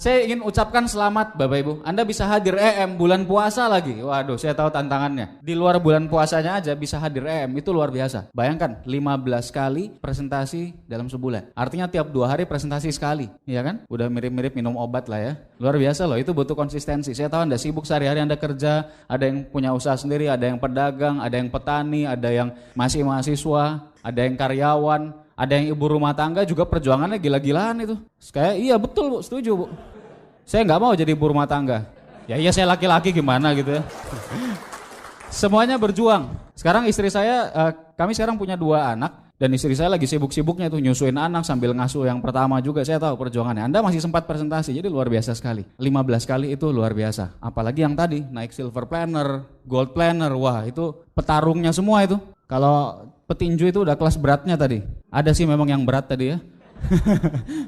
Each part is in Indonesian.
Saya ingin ucapkan selamat Bapak Ibu. Anda bisa hadir EM bulan puasa lagi. Waduh, saya tahu tantangannya. Di luar bulan puasanya aja bisa hadir EM, itu luar biasa. Bayangkan 15 kali presentasi dalam sebulan. Artinya tiap 2 hari presentasi sekali, ya kan? Udah mirip-mirip minum obat lah ya. Luar biasa loh, itu butuh konsistensi. Saya tahu Anda sibuk sehari-hari, Anda kerja, ada yang punya usaha sendiri, ada yang pedagang, ada yang petani, ada yang masih mahasiswa, ada yang karyawan. Ada yang ibu rumah tangga juga perjuangannya gila-gilaan itu. Kayak iya betul Bu, setuju Bu. Saya nggak mau jadi ibu rumah tangga. Ya iya saya laki-laki gimana gitu ya. Semuanya berjuang. Sekarang istri saya, kami sekarang punya 2 anak. Dan istri saya lagi sibuk-sibuknya tuh nyusuin anak sambil ngasuh yang pertama juga. Saya tahu perjuangannya. Anda masih sempat presentasi, jadi luar biasa sekali. 15 kali itu luar biasa. Apalagi yang tadi naik silver planner, gold planner. Wah itu petarungnya semua itu. Kalau petinju itu udah kelas beratnya tadi. Ada sih memang yang berat tadi ya.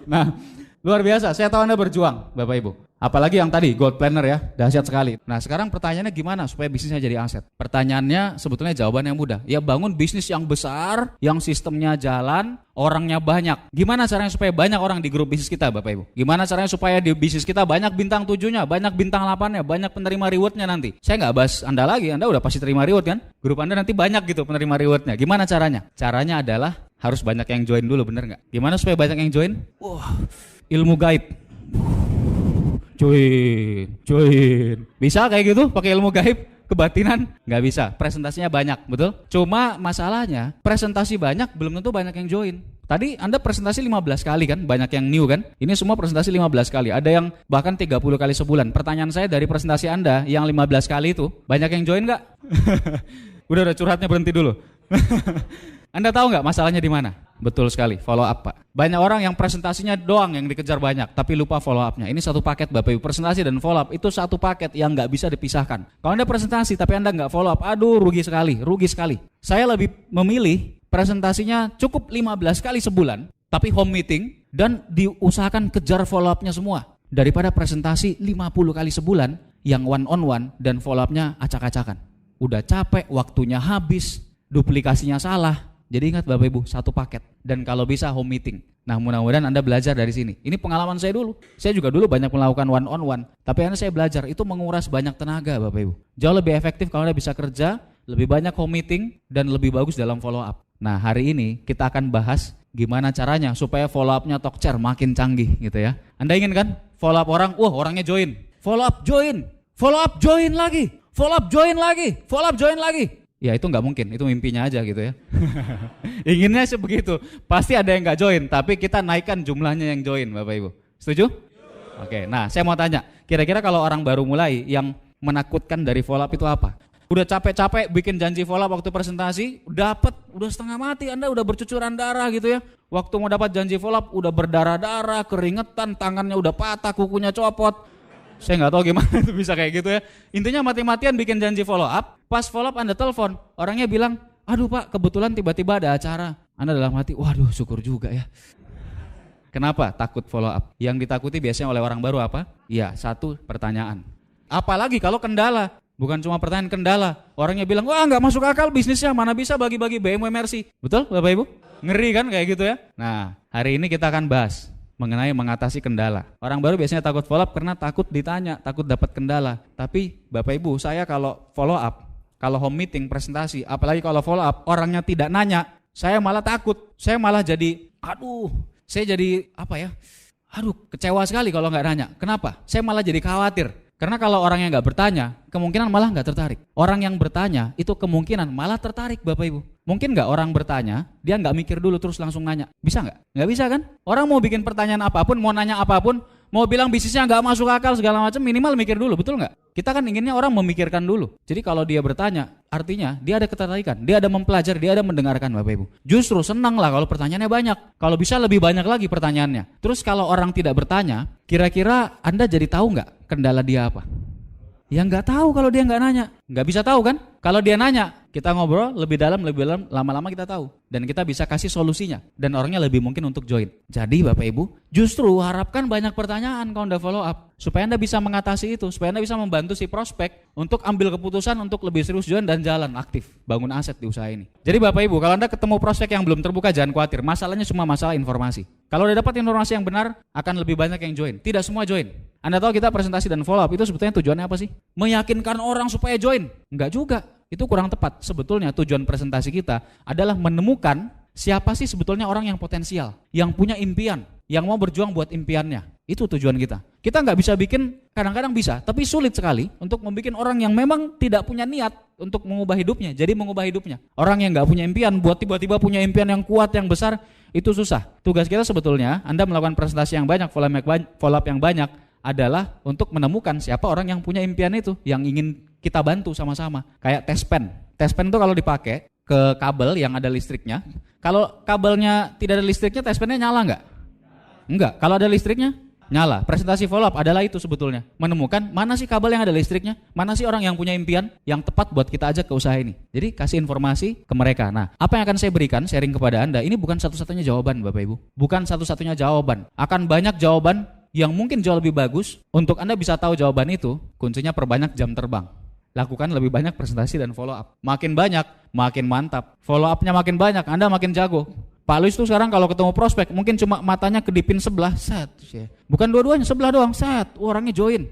Nah, luar biasa. Saya tahu Anda berjuang, Bapak Ibu. Apalagi yang tadi, gold planner ya, dahsyat sekali. Nah, sekarang pertanyaannya gimana supaya bisnisnya jadi aset? Pertanyaannya sebetulnya jawabannya mudah. Ya bangun bisnis yang besar, yang sistemnya jalan, orangnya banyak. Gimana caranya supaya banyak orang di grup bisnis kita, Bapak Ibu? Gimana caranya supaya di bisnis kita banyak bintang 7-nya, banyak bintang 8-nya, banyak penerima rewardnya nanti? Saya nggak bahas Anda lagi, Anda udah pasti terima reward kan? Grup Anda nanti banyak gitu penerima rewardnya. Gimana caranya? Caranya adalah harus banyak yang join dulu, bener nggak? Gimana supaya banyak yang join? Wah, ilmu gaib. Join. Bisa kayak gitu pakai ilmu gaib? Kebatinan? Nggak bisa, presentasinya banyak, betul? Cuma masalahnya presentasi banyak belum tentu banyak yang join. Tadi Anda presentasi 15 kali kan, banyak yang new kan? Ini semua presentasi 15 kali, ada yang bahkan 30 kali sebulan. Pertanyaan saya dari presentasi Anda yang 15 kali itu, banyak yang join nggak? Udah curhatnya berhenti dulu. Anda tahu nggak masalahnya di mana? Betul sekali, follow up Pak. Banyak orang yang presentasinya doang yang dikejar banyak, tapi lupa follow up-nya. Ini satu paket Bapak Ibu, presentasi dan follow up itu satu paket yang nggak bisa dipisahkan. Kalau Anda presentasi tapi Anda nggak follow up, aduh rugi sekali. Saya lebih memilih presentasinya cukup 15 kali sebulan, tapi home meeting dan diusahakan kejar follow up-nya semua. Daripada presentasi 50 kali sebulan yang one on one dan follow up-nya acak-acakan. Udah capek, waktunya habis, duplikasinya salah. Jadi ingat Bapak Ibu, satu paket. Dan kalau bisa home meeting. Nah mudah-mudahan Anda belajar dari sini. Ini pengalaman saya dulu. Saya juga dulu banyak melakukan one on one. Tapi saya belajar, itu menguras banyak tenaga Bapak Ibu. Jauh lebih efektif kalau Anda bisa kerja, lebih banyak home meeting, dan lebih bagus dalam follow up. Nah hari ini kita akan bahas gimana caranya supaya follow up-nya Talkchair makin canggih gitu ya. Anda ingin kan follow up orang, orangnya join. Follow up join. Follow up join lagi. Follow up join lagi. Follow up join lagi. Ya itu nggak mungkin, itu mimpinya aja gitu ya. Inginnya sih begitu, pasti ada yang nggak join, tapi kita naikkan jumlahnya yang join Bapak Ibu. Setuju? Oke, nah saya mau tanya, kira-kira kalau orang baru mulai yang menakutkan dari follow up itu apa? Udah capek-capek bikin janji follow up waktu presentasi, dapat, udah setengah mati, Anda udah bercucuran darah gitu ya. Waktu mau dapat janji follow up, udah berdarah-darah, keringetan, tangannya udah patah, kukunya copot. Saya nggak tahu gimana itu bisa kayak gitu ya. Intinya mati-matian bikin janji follow up. Pas follow up Anda telepon, orangnya bilang, aduh Pak kebetulan tiba-tiba ada acara. Anda dalam hati, waduh syukur juga ya. Kenapa? Takut follow up. Yang ditakuti biasanya oleh orang baru apa? Ya satu pertanyaan. Apalagi kalau kendala. Bukan cuma pertanyaan kendala. Orangnya bilang, wah nggak masuk akal bisnisnya, mana bisa bagi-bagi BMW Mercy. Betul Bapak Ibu? Ngeri kan kayak gitu ya. Nah hari ini kita akan bahas mengenai mengatasi kendala. Orang baru biasanya takut follow up karena takut ditanya, takut dapat kendala. Tapi Bapak Ibu, saya kalau follow up, kalau home meeting, presentasi, apalagi kalau follow up, orangnya tidak nanya, saya malah takut. Saya malah jadi, kecewa sekali kalau nggak nanya. Kenapa? Saya malah jadi khawatir. Karena kalau orang yang nggak bertanya, kemungkinan malah nggak tertarik. Orang yang bertanya itu kemungkinan malah tertarik Bapak Ibu. Mungkin nggak orang bertanya, dia nggak mikir dulu terus langsung nanya. Bisa nggak? Nggak bisa kan? Orang mau bikin pertanyaan apapun, mau nanya apapun, mau bilang bisnisnya nggak masuk akal segala macam, minimal mikir dulu, betul nggak? Kita kan inginnya orang memikirkan dulu. Jadi kalau dia bertanya, artinya dia ada ketertarikan, dia ada mempelajari, dia ada mendengarkan Bapak Ibu. Justru senang lah kalau pertanyaannya banyak. Kalau bisa lebih banyak lagi pertanyaannya. Terus kalau orang tidak bertanya, kira-kira Anda jadi tahu nggak kendala dia apa? Ya nggak tahu kalau dia nggak nanya. Nggak bisa tahu kan? Kalau dia nanya, kita ngobrol lebih dalam, lama-lama kita tahu. Dan kita bisa kasih solusinya. Dan orangnya lebih mungkin untuk join. Jadi Bapak Ibu, justru harapkan banyak pertanyaan kalau Anda follow up. Supaya Anda bisa mengatasi itu. Supaya Anda bisa membantu si prospek untuk ambil keputusan untuk lebih serius join dan jalan aktif. Bangun aset di usaha ini. Jadi Bapak Ibu, kalau Anda ketemu prospek yang belum terbuka, jangan khawatir. Masalahnya cuma masalah informasi. Kalau udah dapat informasi yang benar, akan lebih banyak yang join. Tidak semua join. Anda tahu kita presentasi dan follow up itu sebetulnya tujuannya apa sih? Meyakinkan orang supaya join? Enggak juga. Itu kurang tepat. Sebetulnya tujuan presentasi kita adalah menemukan siapa sih sebetulnya orang yang potensial, yang punya impian, yang mau berjuang buat impiannya. Itu tujuan kita. Kita nggak bisa bikin, kadang-kadang bisa, tapi sulit sekali untuk membuat orang yang memang tidak punya niat untuk mengubah hidupnya, jadi mengubah hidupnya. Orang yang nggak punya impian, buat tiba-tiba punya impian yang kuat, yang besar, itu susah. Tugas kita sebetulnya, Anda melakukan presentasi yang banyak, follow up yang banyak, adalah untuk menemukan siapa orang yang punya impian itu, yang ingin kita bantu sama-sama. Kayak test pen. Test pen itu kalau dipakai ke kabel yang ada listriknya, kalau kabelnya tidak ada listriknya, test pennya nyala nggak? Enggak. Kalau ada listriknya, nyala. Presentasi follow up adalah itu sebetulnya. Menemukan mana sih kabel yang ada listriknya, mana sih orang yang punya impian yang tepat buat kita ajak ke usaha ini. Jadi kasih informasi ke mereka. Nah, apa yang akan saya berikan, sharing kepada Anda, ini bukan satu-satunya jawaban Bapak Ibu. Bukan satu-satunya jawaban. Akan banyak jawaban yang mungkin jauh lebih bagus. Untuk Anda bisa tahu jawaban itu, kuncinya perbanyak jam terbang. Lakukan lebih banyak presentasi dan follow up. Makin banyak, makin mantap. Follow up-nya makin banyak, Anda makin jago. Pak Luis tuh sekarang kalau ketemu prospek, mungkin cuma matanya kedipin sebelah, set. Bukan dua-duanya, sebelah doang, set. Orangnya join.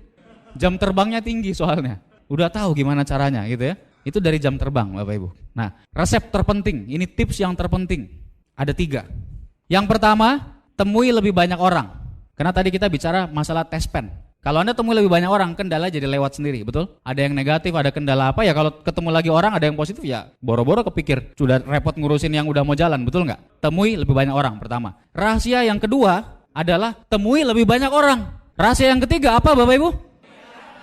Jam terbangnya tinggi soalnya. Udah tahu gimana caranya gitu ya. Itu dari jam terbang Bapak Ibu. Nah, resep terpenting, ini tips yang terpenting. Ada 3. Yang pertama, temui lebih banyak orang. Karena tadi kita bicara masalah test pen. Kalau Anda temui lebih banyak orang, kendala jadi lewat sendiri, betul? Ada yang negatif, ada kendala apa ya, kalau ketemu lagi orang ada yang positif ya boro-boro kepikir, sudah repot ngurusin yang udah mau jalan, betul nggak? Temui lebih banyak orang, pertama. Rahasia yang kedua adalah temui lebih banyak orang. Rahasia yang ketiga apa Bapak Ibu?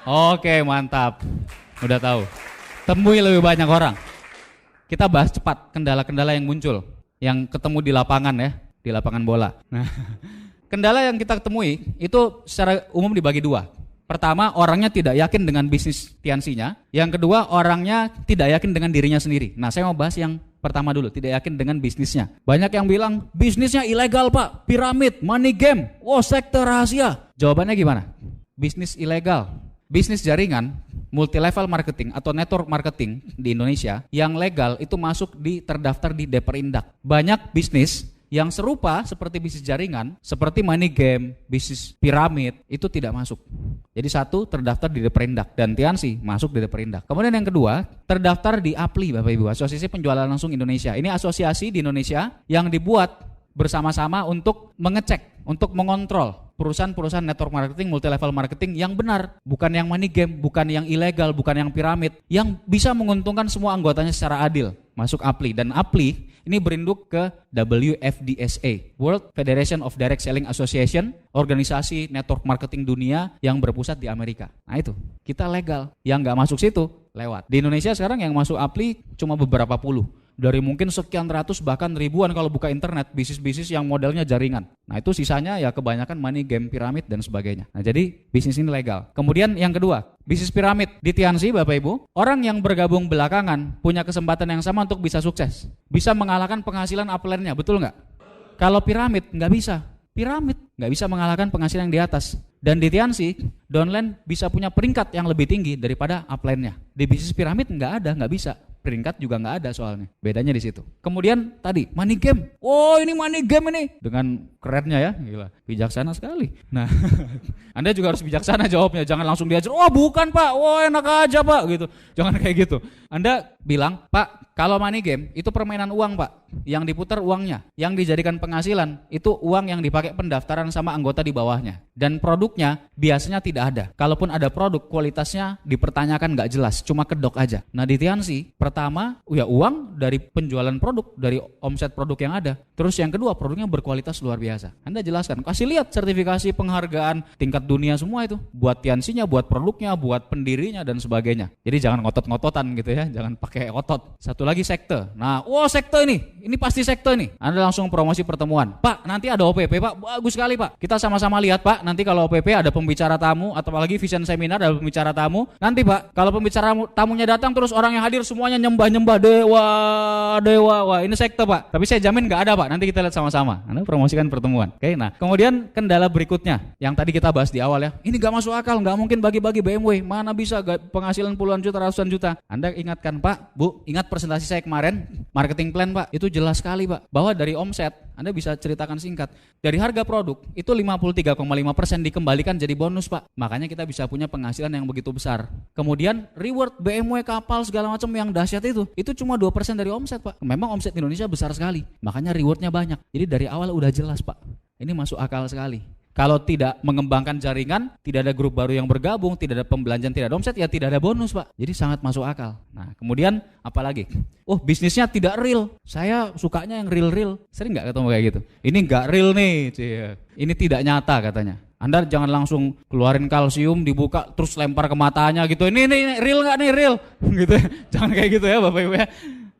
Oke, mantap. Udah tahu. Temui lebih banyak orang. Kita bahas cepat kendala-kendala yang muncul, yang ketemu di lapangan ya, di lapangan bola. Nah, kendala yang kita temui itu secara umum dibagi 2. Pertama, orangnya tidak yakin dengan bisnis tiansinya. Yang kedua, orangnya tidak yakin dengan dirinya sendiri. Nah, saya mau bahas yang pertama dulu, tidak yakin dengan bisnisnya. Banyak yang bilang, bisnisnya ilegal Pak, piramid, money game, sektor rahasia. Jawabannya gimana? Bisnis ilegal. Bisnis jaringan, multi-level marketing atau network marketing di Indonesia yang legal itu masuk terdaftar di Deperindak. Banyak bisnis yang serupa seperti bisnis jaringan, seperti money game, bisnis piramid, itu tidak masuk. Jadi satu terdaftar di Deperindak dan Tiansi masuk di Deperindak. Kemudian yang kedua, terdaftar di APLI Bapak Ibu, Asosiasi Penjualan Langsung Indonesia. Ini asosiasi di Indonesia yang dibuat bersama-sama untuk mengecek, untuk mengontrol perusahaan-perusahaan network marketing, multi-level marketing yang benar, bukan yang money game, bukan yang ilegal, bukan yang piramid, yang bisa menguntungkan semua anggotanya secara adil. Masuk APLI, dan APLI ini berinduk ke WFDSA, World Federation of Direct Selling Association, organisasi network marketing dunia yang berpusat di Amerika. Nah itu, kita legal. Yang nggak masuk situ, lewat. Di Indonesia sekarang yang masuk APLI cuma beberapa puluh. Dari mungkin sekian ratus bahkan ribuan kalau buka internet, bisnis-bisnis yang modelnya jaringan. Nah itu sisanya ya kebanyakan money game, piramid dan sebagainya. Nah jadi bisnis ini legal. Kemudian yang kedua, bisnis piramid di Tiansi Bapak Ibu, orang yang bergabung belakangan punya kesempatan yang sama untuk bisa sukses. Bisa mengalahkan penghasilan upline-nya, betul nggak? Kalau piramid nggak bisa. Piramid nggak bisa mengalahkan penghasilan yang di atas. Dan di Tiansi, downline bisa punya peringkat yang lebih tinggi daripada upline-nya. Di bisnis piramid nggak bisa. Peringkat juga nggak ada soalnya. Bedanya di situ. Kemudian tadi money game. Ini money game ini. Dengan kerennya ya, gila. Bijaksana sekali. Nah, Anda juga harus bijaksana jawabnya. Jangan langsung diajar. Bukan Pak. Enak aja Pak. Gitu. Jangan kayak gitu. Anda bilang, Pak, kalau money game itu permainan uang Pak. Yang diputar uangnya. Yang dijadikan penghasilan itu uang yang dipakai pendaftaran sama anggota di bawahnya. Dan produknya biasanya tidak ada. Kalaupun ada produk, kualitasnya dipertanyakan nggak jelas. Cuma kedok aja. Nah di Tiansi, pertama, uang dari penjualan produk, dari omset produk yang ada. Terus yang kedua, produknya berkualitas luar biasa. Anda jelaskan, kasih lihat sertifikasi penghargaan tingkat dunia semua itu. Buat Tiansinya, buat produknya, buat pendirinya dan sebagainya. Jadi jangan ngotot-ngototan gitu ya, jangan pakai otot. Satu apalagi sekte. Nah, sekte ini pasti sekte nih. Anda langsung promosi pertemuan. Pak, nanti ada OPP Pak, bagus sekali Pak. Kita sama-sama lihat Pak, nanti kalau OPP ada pembicara tamu atau apalagi vision seminar ada pembicara tamu. Nanti Pak, kalau pembicara tamunya datang terus orang yang hadir semuanya nyembah-nyembah dewa. Wah, ini sekte Pak. Tapi saya jamin nggak ada Pak. Nanti kita lihat sama-sama. Anda promosikan pertemuan. Oke, nah kemudian kendala berikutnya yang tadi kita bahas di awal ya. Ini nggak masuk akal, nggak mungkin bagi-bagi BMW. Mana bisa penghasilan puluhan juta, ratusan juta. Anda ingatkan Pak, Bu, ingat presentasi saya kemarin, marketing plan Pak. Itu jelas sekali Pak, bahwa dari omset, Anda bisa ceritakan singkat. Dari harga produk, itu 53,5% dikembalikan jadi bonus Pak. Makanya kita bisa punya penghasilan yang begitu besar. Kemudian reward BMW, kapal, segala macam yang dahsyat itu cuma 2% dari omset Pak. Memang omset Indonesia besar sekali, makanya rewardnya banyak. Jadi dari awal udah jelas Pak. Ini masuk akal sekali. Kalau tidak mengembangkan jaringan, tidak ada grup baru yang bergabung, tidak ada pembelanjaan, tidak ada omset, ya tidak ada bonus Pak. Jadi sangat masuk akal. Nah kemudian apalagi? Bisnisnya tidak real. Saya sukanya yang real. Sering nggak ketemu kayak gitu? Ini nggak real nih, ini tidak nyata katanya. Anda jangan langsung keluarin kalsium, dibuka terus lempar ke matanya gitu. Ini real nggak nih, real? Gitu. Jangan kayak gitu ya Bapak Ibu ya.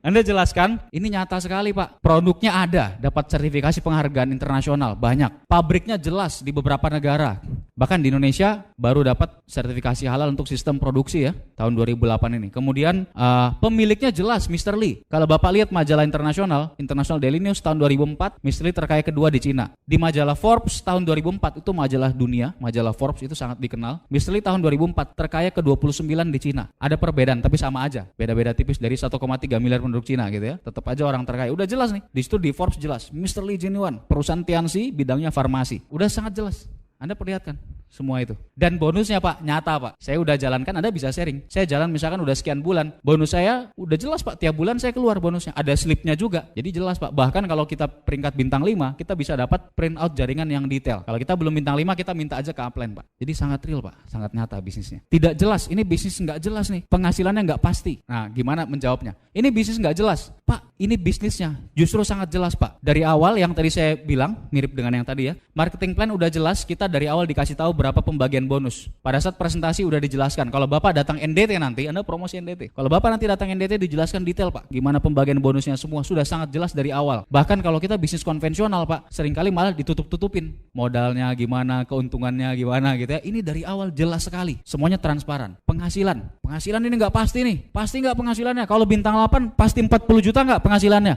Anda jelaskan, ini nyata sekali Pak. Produknya ada, dapat sertifikasi penghargaan internasional, banyak. Pabriknya jelas di beberapa negara. Bahkan di Indonesia baru dapat sertifikasi halal untuk sistem produksi ya, tahun 2008 ini. Kemudian pemiliknya jelas, Mr. Lee. Kalau Bapak lihat majalah internasional, International Daily News tahun 2004, Mr. Lee terkaya kedua di Cina. Di majalah Forbes tahun 2004, itu majalah dunia, majalah Forbes itu sangat dikenal. Mr. Lee tahun 2004 terkaya ke-29 di Cina. Ada perbedaan, tapi sama aja. Beda-beda tipis dari 1,3 miliar penduduk Cina gitu ya. Tetap aja orang terkaya. Udah jelas nih. Di situ di Forbes jelas. Mr. Lee Genuine, perusahaan Tianxi, bidangnya farmasi. Udah sangat jelas. Anda perlihatkan semua itu. Dan bonusnya Pak, nyata Pak. Saya udah jalankan, Anda bisa sharing. Saya jalan misalkan udah sekian bulan. Bonus saya udah jelas Pak, tiap bulan saya keluar bonusnya. Ada slipnya juga. Jadi jelas Pak. Bahkan kalau kita peringkat bintang 5, kita bisa dapat print out jaringan yang detail. Kalau kita belum bintang 5, kita minta aja ke upline Pak. Jadi sangat real Pak, sangat nyata bisnisnya. Tidak jelas, ini bisnis nggak jelas nih. Penghasilannya nggak pasti. Nah gimana menjawabnya? Ini bisnis nggak jelas. Pak, ini bisnisnya justru sangat jelas Pak. Dari awal yang tadi saya bilang, mirip dengan yang tadi ya. Marketing plan udah jelas, kita dari awal dikasih tahu berapa pembagian bonus. Pada saat presentasi udah dijelaskan. Kalau Bapak datang NDT nanti, Anda promosi NDT. Kalau Bapak nanti datang NDT dijelaskan detail Pak. Gimana pembagian bonusnya semua sudah sangat jelas dari awal. Bahkan kalau kita bisnis konvensional Pak, seringkali malah ditutup-tutupin. Modalnya gimana, keuntungannya gimana gitu ya. Ini dari awal jelas sekali. Semuanya transparan. Penghasilan ini nggak pasti nih. Pasti nggak penghasilannya. Kalau bintang 8 pasti 40 juta nggak penghasilannya.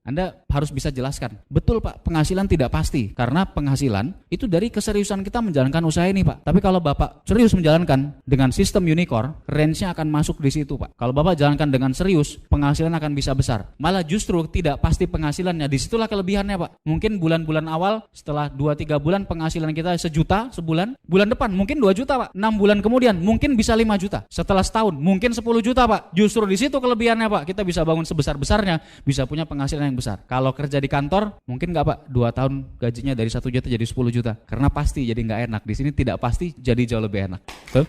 Anda harus bisa jelaskan. Betul Pak, penghasilan tidak pasti. Karena penghasilan itu dari keseriusan kita menjalankan usaha ini Pak. Tapi kalau Bapak serius menjalankan dengan sistem unicorn, range-nya akan masuk di situ Pak. Kalau Bapak jalankan dengan serius, penghasilan akan bisa besar. Malah justru tidak pasti penghasilannya, disitulah kelebihannya Pak. Mungkin bulan-bulan awal, setelah 2-3 bulan penghasilan kita 1 juta sebulan, bulan depan mungkin 2 juta Pak. 6 bulan kemudian mungkin bisa 5 juta. Setelah setahun mungkin 10 juta Pak. Justru di situ kelebihannya Pak. Kita bisa bangun sebesar-besarnya, bisa punya penghasilan yang besar. Kalau kerja di kantor, mungkin nggak Pak, 2 tahun gajinya dari 1 juta jadi 10 juta. Karena pasti jadi nggak enak. Di sini tidak pasti jadi jauh lebih enak. Tuh.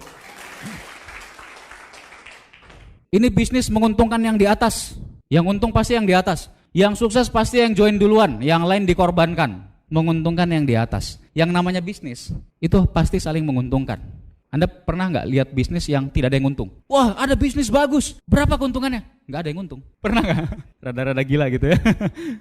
Ini bisnis menguntungkan yang di atas. Yang untung pasti yang di atas. Yang sukses pasti yang join duluan, yang lain dikorbankan. Menguntungkan yang di atas. Yang namanya bisnis itu pasti saling menguntungkan. Anda pernah nggak lihat bisnis yang tidak ada yang untung? Wah, ada bisnis bagus. Berapa keuntungannya? Nggak ada yang untung. Pernah nggak? Rada-rada gila gitu ya.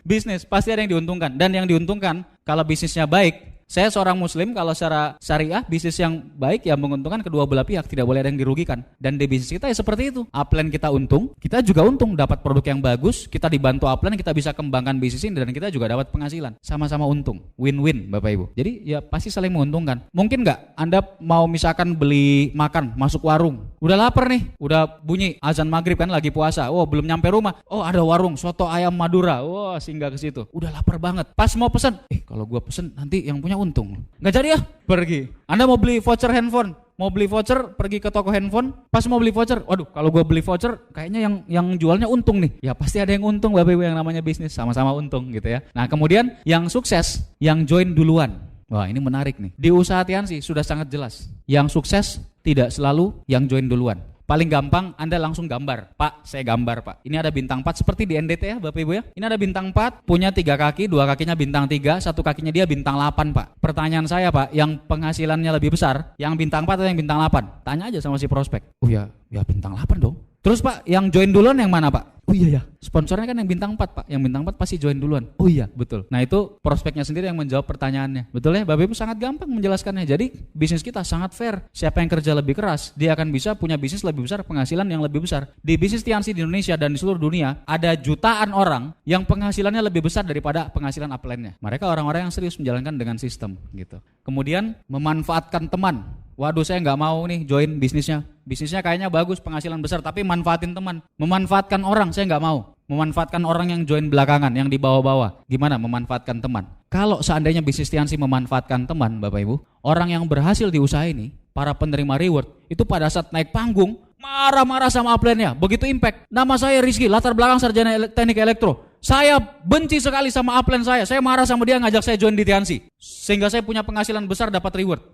Bisnis pasti ada yang diuntungkan. Dan yang diuntungkan kalau bisnisnya baik. Saya seorang muslim, kalau secara syariah bisnis yang baik ya menguntungkan kedua belah pihak, tidak boleh ada yang dirugikan. Dan di bisnis kita ya seperti itu. Upline kita untung, kita juga untung, dapat produk yang bagus, kita dibantu upline, kita bisa kembangkan bisnis ini dan kita juga dapat penghasilan. Sama-sama untung, win-win Bapak Ibu. Jadi ya pasti saling menguntungkan. Mungkin nggak Anda mau misalkan beli makan, masuk warung, udah lapar nih, udah bunyi azan maghrib kan lagi puasa, belum nyampe rumah, ada warung soto ayam Madura, singgah ke situ, udah lapar banget. Pas mau pesan, kalau gua pesen nanti yang punya untung, nggak jadi ya, pergi. Anda mau beli voucher handphone, mau beli voucher pergi ke toko handphone, pas mau beli voucher, waduh kalau gue beli voucher kayaknya yang jualnya untung nih. Ya pasti ada yang untung Bapak Ibu, yang namanya bisnis sama-sama untung gitu ya. Nah kemudian yang sukses, yang join duluan. Wah ini menarik nih. Di usaha Tianxi sudah sangat jelas. Yang sukses tidak selalu yang join duluan. Paling gampang Anda langsung gambar. Pak, saya gambar Pak. Ini ada bintang 4 seperti di NDT ya Bapak Ibu ya. Ini ada bintang 4, punya 3 kaki, 2 kakinya bintang 3, 1 kakinya dia bintang 8 Pak. Pertanyaan saya Pak, yang penghasilannya lebih besar, yang bintang 4 atau yang bintang 8? Tanya aja sama si prospek. Ya bintang 8 dong. Terus Pak, yang join duluan yang mana Pak? Oh iya ya, sponsornya kan yang bintang 4 Pak. Yang bintang 4 pasti join duluan. Oh iya, betul. Nah itu prospeknya sendiri yang menjawab pertanyaannya. Betul ya, Bapak Ibu, sangat gampang menjelaskannya. Jadi bisnis kita sangat fair. Siapa yang kerja lebih keras, dia akan bisa punya bisnis lebih besar, penghasilan yang lebih besar. Di bisnis Tiansi di Indonesia dan di seluruh dunia, ada jutaan orang yang penghasilannya lebih besar daripada penghasilan upline-nya. Mereka orang-orang yang serius menjalankan dengan sistem gitu. Kemudian memanfaatkan teman. Waduh, saya nggak mau nih join bisnisnya. Bisnisnya kayaknya bagus, penghasilan besar, tapi manfaatin teman. Memanfaatkan orang, saya nggak mau. Memanfaatkan orang yang join belakangan, yang di bawah-bawah. Gimana memanfaatkan teman? Kalau seandainya bisnis Tiansi memanfaatkan teman, Bapak Ibu, orang yang berhasil di usaha ini, para penerima reward, itu pada saat naik panggung, marah-marah sama upline-nya. Begitu impact. Nama saya Rizky, latar belakang sarjana teknik elektro. Saya benci sekali sama upline saya. Saya marah sama dia ngajak saya join di Tiansi. Sehingga saya punya penghasilan besar, dapat reward.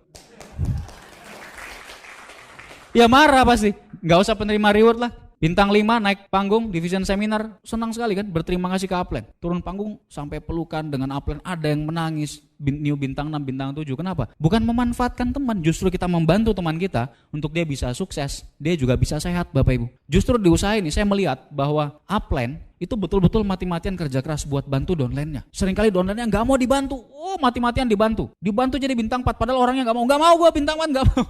Ya marah pasti, nggak usah penerima reward lah. Bintang 5 naik panggung, division seminar, senang sekali kan, berterima kasih ke upline. Turun panggung sampai pelukan dengan upline, ada yang menangis, new bintang 6, bintang 7, kenapa? Bukan memanfaatkan teman, justru kita membantu teman kita untuk dia bisa sukses, dia juga bisa sehat Bapak Ibu. Justru di usaha ini saya melihat bahwa upline itu betul-betul mati-matian kerja keras buat bantu downline-nya. Seringkali downline-nya nggak mau dibantu, mati-matian dibantu jadi bintang 4, padahal orangnya nggak mau gue bintang 4, nggak mau.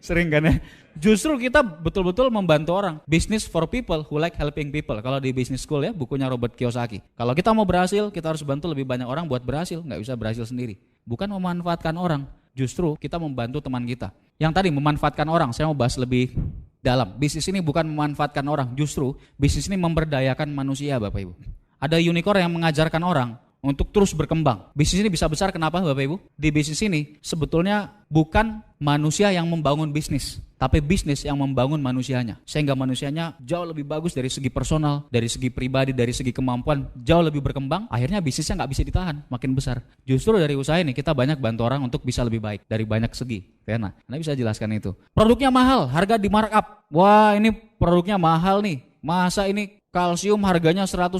Sering kan ya? Justru kita betul-betul membantu orang. Business for people who like helping people. Kalau di business school ya, bukunya Robert Kiyosaki. Kalau kita mau berhasil, kita harus bantu lebih banyak orang buat berhasil, nggak bisa berhasil sendiri. Bukan memanfaatkan orang, justru kita membantu teman kita. Yang tadi memanfaatkan orang, saya mau bahas lebih dalam. Bisnis ini bukan memanfaatkan orang, justru bisnis ini memberdayakan manusia Bapak Ibu. Ada unicorn yang mengajarkan orang untuk terus berkembang. Bisnis ini bisa besar kenapa Bapak Ibu? Di bisnis ini sebetulnya bukan manusia yang membangun bisnis, tapi bisnis yang membangun manusianya. Sehingga manusianya jauh lebih bagus dari segi personal, dari segi pribadi, dari segi kemampuan, jauh lebih berkembang. Akhirnya bisnisnya nggak bisa ditahan, makin besar. Justru dari usaha ini kita banyak bantu orang untuk bisa lebih baik dari banyak segi. Nah, Anda bisa jelaskan itu. Produknya mahal, harga di markup. Wah, ini produknya mahal nih. Masa ini kalsium harganya 100.000,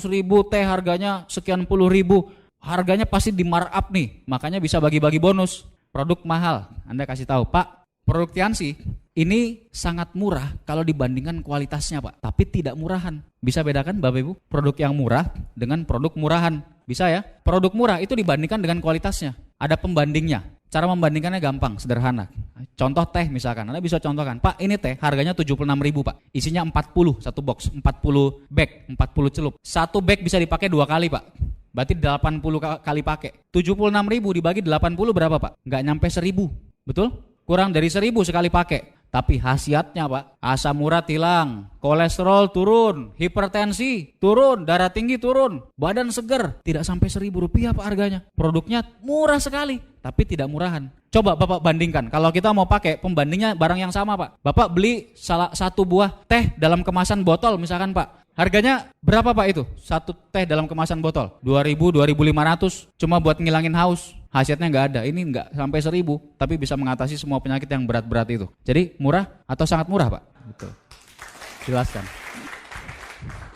teh harganya sekian puluh ribu. Harganya pasti di markup nih, makanya bisa bagi-bagi bonus. Produk mahal, Anda kasih tahu, Pak, produk Tiansi ini sangat murah kalau dibandingkan kualitasnya Pak, tapi tidak murahan. Bisa bedakan Bapak Ibu, produk yang murah dengan produk murahan. Bisa ya? Produk murah itu dibandingkan dengan kualitasnya. Ada pembandingnya. Cara membandingkannya gampang, sederhana. Contoh teh misalkan, Anda bisa contohkan, Pak ini teh harganya 76.000 Pak. Isinya 40 satu box, 40 bag, 40 celup. Satu bag bisa dipakai 2 kali Pak. Berarti 80 kali pakai. 76.000 dibagi 80 berapa Pak? Nggak nyampe 1.000, betul? Kurang dari 1.000 sekali pakai. Tapi khasiatnya Pak, asam urat hilang, kolesterol turun, hipertensi turun, darah tinggi turun, badan seger. Tidak sampai Rp1.000 Pak harganya. Produknya murah sekali, tapi tidak murahan. Coba Bapak bandingkan, kalau kita mau pakai pembandingnya barang yang sama Pak. Bapak beli satu buah teh dalam kemasan botol misalkan Pak. Harganya berapa Pak itu? Satu teh dalam kemasan botol 2.000, 2.500 cuma buat ngilangin haus. Khasiatnya nggak ada, ini nggak sampai 1.000 tapi bisa mengatasi semua penyakit yang berat-berat itu. Jadi murah atau sangat murah Pak? Betul. Jelaskan.